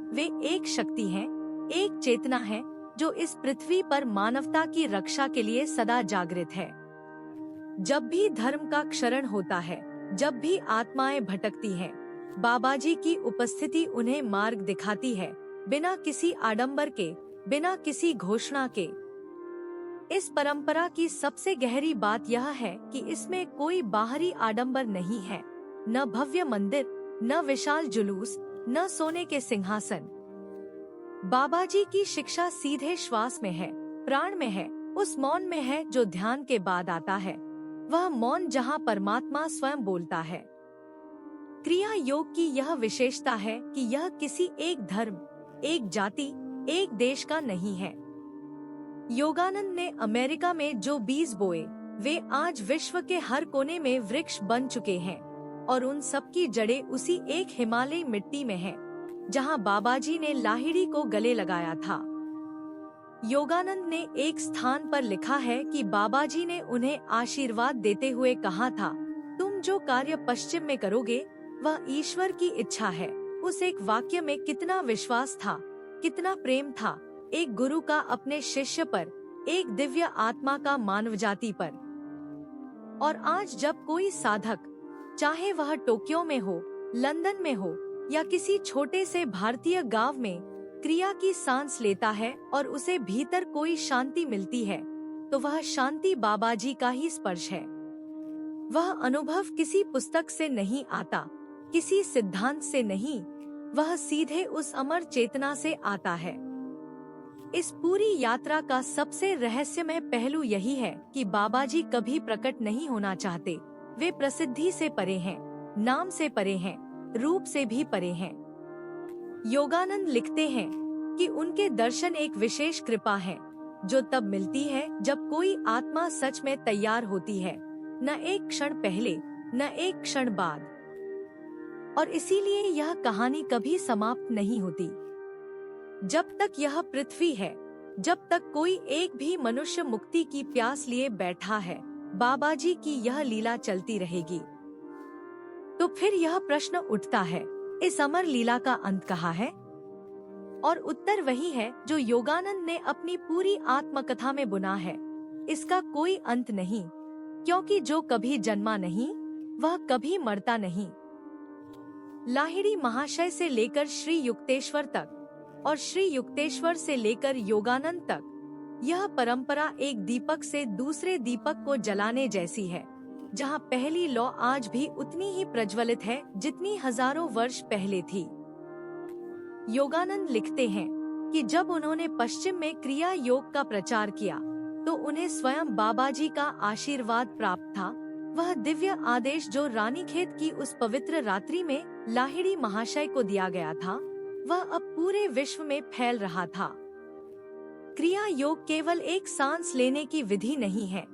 वे एक शक्ति हैं, एक चेतना है जो इस पृथ्वी पर मानवता की रक्षा के लिए सदा जागृत है। जब भी धर्म का क्षरण होता है, जब भी आत्माएं भटकती हैं, बाबाजी की उपस्थिति उन्हें मार्ग दिखाती है, बिना किसी आडंबर के, बिना किसी घोषणा के। इस परंपरा की सबसे गहरी बात यह है कि इसमें कोई बाहरी आडंबर नहीं है, न भव्य मंदिर, न विशाल जुलूस, न सोने के सिंहासन। बाबाजी की शिक्षा सीधे श्वास में है, प्राण में है, उस मौन में है जो ध्यान के बाद आता है, वह मौन जहाँ परमात्मा स्वयं बोलता है। क्रिया योग की यह विशेषता है कि यह किसी एक धर्म, एक जाति, एक देश का नहीं है। योगानंद ने अमेरिका में जो बीज बोए, वे आज विश्व के हर कोने में वृक्ष बन चुके हैं, और उन सब की जड़ें उसी एक हिमालयी मिट्टी में हैं, जहां बाबाजी ने लाहिड़ी को गले लगाया था। योगानंद ने एक स्थान पर लिखा है कि बाबाजी ने उन्हें आशीर्वाद देते हुए कहा था, तुम जो कार्य पश्चिम में करोगे वह ईश्वर की इच्छा है। उस एक वाक्य में कितना विश्वास था, कितना प्रेम था, एक गुरु का अपने शिष्य पर, एक दिव्य आत्मा का मानव जाति पर। और आज जब कोई साधक, चाहे वह टोक्यो में हो, लंदन में हो, या किसी छोटे से भारतीय गांव में क्रिया की सांस लेता है और उसे भीतर कोई शांति मिलती है, तो वह शांति बाबाजी का ही स्पर्श है। वह अनुभव किसी पुस्तक से नहीं आता, किसी सिद्धांत से नहीं, वह सीधे उस अमर चेतना से आता है। इस पूरी यात्रा का सबसे रहस्यमय पहलू यही है कि बाबाजी कभी प्रकट नहीं होना चाहते। वे प्रसिद्धि से परे हैं, नाम से परे हैं, रूप से भी परे हैं। योगानंद लिखते हैं कि उनके दर्शन एक विशेष कृपा है, जो तब मिलती है जब कोई आत्मा सच में तैयार होती है, न एक क्षण पहले, न एक क्षण बाद। और इसीलिए यह कहानी कभी समाप्त नहीं होती। जब तक यह पृथ्वी है, जब तक कोई एक भी मनुष्य मुक्ति की प्यास लिए बैठा है, बाबा जी की यह लीला चलती रहेगी। तो फिर यह प्रश्न उठता है, इस अमर लीला का अंत कहाँ है? और उत्तर वही है जो योगानंद ने अपनी पूरी आत्मकथा में बुना है, इसका कोई अंत नहीं, क्योंकि जो कभी जन्मा नहीं वह कभी मरता नहीं। लाहिड़ी महाशय से लेकर श्री युक्तेश्वर तक और श्री युक्तेश्वर से लेकर योगानंद तक यह परंपरा एक दीपक से दूसरे दीपक को जलाने जैसी है, जहाँ पहली लौ आज भी उतनी ही प्रज्वलित है जितनी हजारों वर्ष पहले थी। योगानंद लिखते हैं कि जब उन्होंने पश्चिम में क्रिया योग का प्रचार किया तो उन्हें स्वयं बाबा जी का आशीर्वाद प्राप्त था। वह दिव्य आदेश जो रानीखेत की उस पवित्र रात्रि में लाहिड़ी महाशय को दिया गया था, वह अब पूरे विश्व में फैल रहा था। क्रिया योग केवल एक सांस लेने की विधि नहीं है,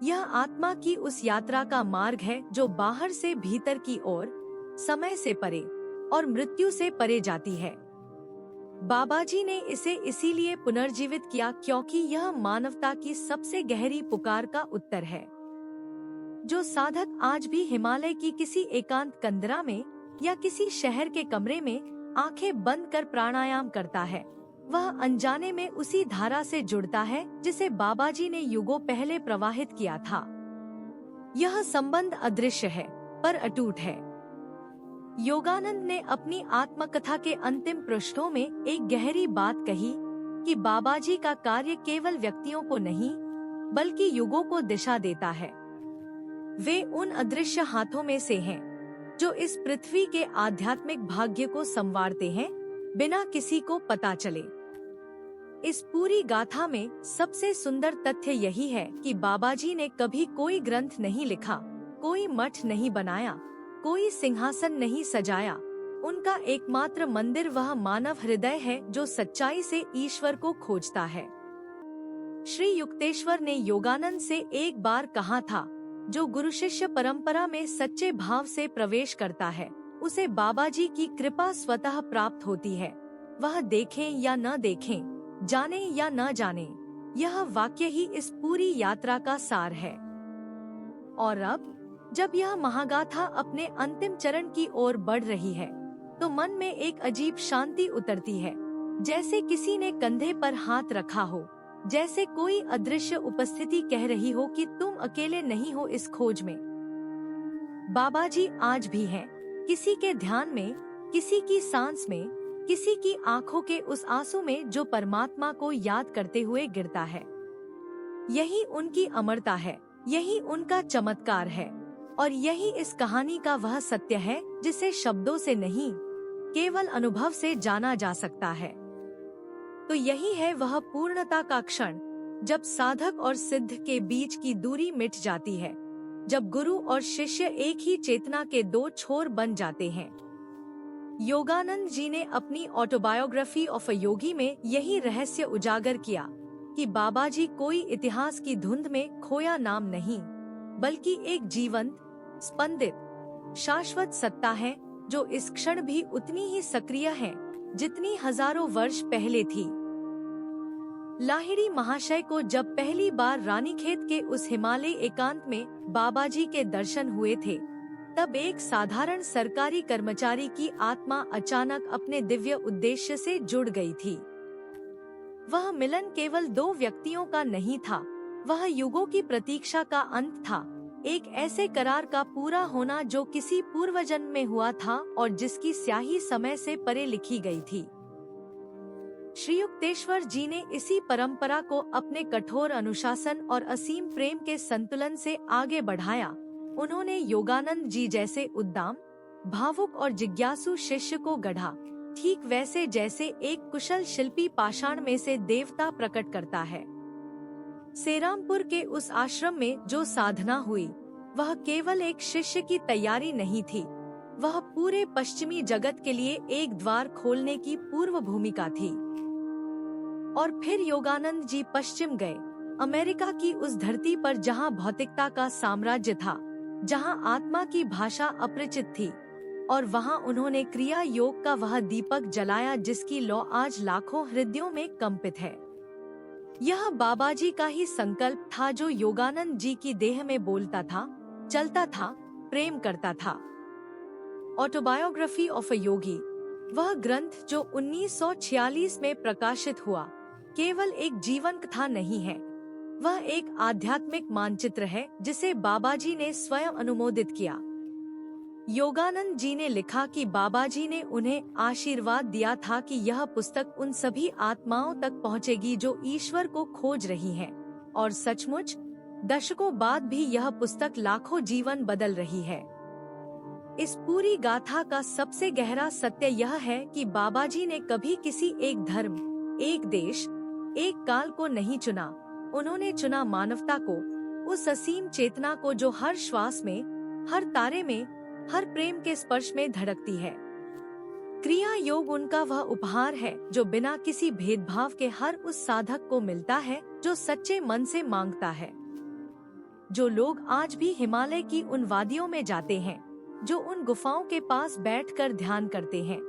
यह आत्मा की उस यात्रा का मार्ग है जो बाहर से भीतर की ओर, समय से परे और मृत्यु से परे जाती है। बाबा जी ने इसे इसीलिए पुनर्जीवित किया क्योंकि यह मानवता की सबसे गहरी पुकार का उत्तर है। जो साधक आज भी हिमालय की किसी एकांत कंदरा में या किसी शहर के कमरे में आंखें बंद कर प्राणायाम करता है, वह अनजाने में उसी धारा से जुड़ता है जिसे बाबा जी ने युगों पहले प्रवाहित किया था। यह संबंध अदृश्य है पर अटूट है। योगानंद ने अपनी आत्मकथा के अंतिम पृष्ठों में एक गहरी बात कही कि बाबा जी का कार्य केवल व्यक्तियों को नहीं बल्कि युगों को दिशा देता है। वे उन अदृश्य हाथों में से हैं जो इस पृथ्वी के आध्यात्मिक भाग्य को संवारते हैं बिना किसी को पता चले। इस पूरी गाथा में सबसे सुंदर तथ्य यही है कि बाबा जी ने कभी कोई ग्रंथ नहीं लिखा, कोई मठ नहीं बनाया, कोई सिंहासन नहीं सजाया। उनका एकमात्र मंदिर वह मानव हृदय है जो सच्चाई से ईश्वर को खोजता है। श्री युक्तेश्वर ने योगानंद से एक बार कहा था, जो गुरु शिष्य परंपरा में सच्चे भाव से प्रवेश करता है उसे बाबा जी की कृपा स्वतः प्राप्त होती है। वह देखें या न देखें, जाने या न जाने, यह वाक्य ही इस पूरी यात्रा का सार है। और अब जब यह महागाथा अपने अंतिम चरण की ओर बढ़ रही है तो मन में एक अजीब शांति उतरती है, जैसे किसी ने कंधे पर हाथ रखा हो, जैसे कोई अदृश्य उपस्थिति कह रही हो कि तुम अकेले नहीं हो इस खोज में। बाबा जी आज भी हैं, किसी के ध्यान में, किसी की सांस में, किसी की आंखों के उस आंसू में जो परमात्मा को याद करते हुए गिरता है। यही उनकी अमरता है, यही उनका चमत्कार है और यही इस कहानी का वह सत्य है जिसे शब्दों से नहीं केवल अनुभव से जाना जा सकता है। तो यही है वह पूर्णता का क्षण जब साधक और सिद्ध के बीच की दूरी मिट जाती है, जब गुरु और शिष्य एक ही चेतना के दो छोर बन जाते हैं। योगानंद जी ने अपनी ऑटोबायोग्राफी ऑफ अ योगी में यही रहस्य उजागर किया कि बाबा जी कोई इतिहास की धुंध में खोया नाम नहीं, बल्कि एक जीवंत, स्पंदित, शाश्वत सत्ता है जो इस क्षण भी उतनी ही सक्रिय है जितनी हजारों वर्ष पहले थी। लाहिड़ी महाशय को जब पहली बार रानीखेत के उस हिमालय एकांत में बाबा जी के दर्शन हुए थे, तब एक साधारण सरकारी कर्मचारी की आत्मा अचानक अपने दिव्य उद्देश्य से जुड़ गई थी। वह मिलन केवल दो व्यक्तियों का नहीं था, वह युगों की प्रतीक्षा का अंत था, एक ऐसे करार का पूरा होना जो किसी पूर्व जन्म में हुआ था और जिसकी स्याही समय से परे लिखी गई थी। श्री युक्तेश्वर जी ने इसी परंपरा को अपने कठोर अनुशासन और असीम प्रेम के संतुलन से आगे बढ़ाया। उन्होंने योगानंद जी जैसे उद्दाम, भावुक और जिज्ञासु शिष्य को गढ़ा, ठीक वैसे जैसे एक कुशल शिल्पी पाषाण में से देवता प्रकट करता है। सेरामपुर के उस आश्रम में जो साधना हुई, वह केवल एक शिष्य की तैयारी नहीं थी, वह पूरे पश्चिमी जगत के लिए एक द्वार खोलने की पूर्व भूमिका थी। और फिर योगानंद जी पश्चिम गए, अमेरिका की उस धरती पर जहां भौतिकता का साम्राज्य था, जहां आत्मा की भाषा अपरिचित थी, और वहां उन्होंने क्रिया योग का वह दीपक जलाया जिसकी लौ आज लाखों हृदयों में कंपित है। यह बाबाजी का ही संकल्प था जो योगानंद जी की देह में बोलता था, चलता था, प्रेम करता था। ऑटोबायोग्राफी ऑफ अ योगी, वह ग्रंथ जो 1946 में प्रकाशित हुआ, केवल एक जीवन कथा नहीं है। वह एक आध्यात्मिक मानचित्र है जिसे बाबाजी ने स्वयं अनुमोदित किया। योगानंद जी ने लिखा कि बाबाजी ने उन्हें आशीर्वाद दिया था कि यह पुस्तक उन सभी आत्माओं तक पहुंचेगी जो ईश्वर को खोज रही हैं, और सचमुच दशकों बाद भी यह पुस्तक लाखों जीवन बदल रही है। इस पूरी गाथा का सबसे गहरा सत्य यह है कि बाबाजी ने कभी किसी एक धर्म, एक देश, एक काल को नहीं चुना। उन्होंने चुना मानवता को, उस असीम चेतना को जो हर श्वास में, हर तारे में, हर प्रेम के स्पर्श में धड़कती है। क्रिया योग उनका वह उपहार है जो बिना किसी भेदभाव के हर उस साधक को मिलता है जो सच्चे मन से मांगता है। जो लोग आज भी हिमालय की उन वादियों में जाते हैं, जो उन गुफाओं के पास बैठकर ध्यान करते हैं,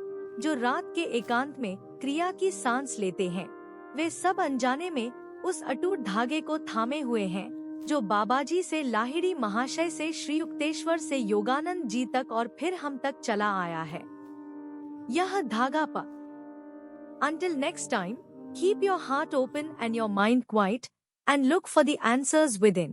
जो रात के एकांत में क्रिया की सांस लेते हैं, वे सब अनजाने में उस अटूट धागे को थामे हुए हैं जो बाबाजी से लाहिड़ी महाशय से श्री युक्तेश्वर से योगानंद जी तक और फिर हम तक चला आया है। यह धागा Until next time, keep your heart open and your mind quiet and look for the answers within.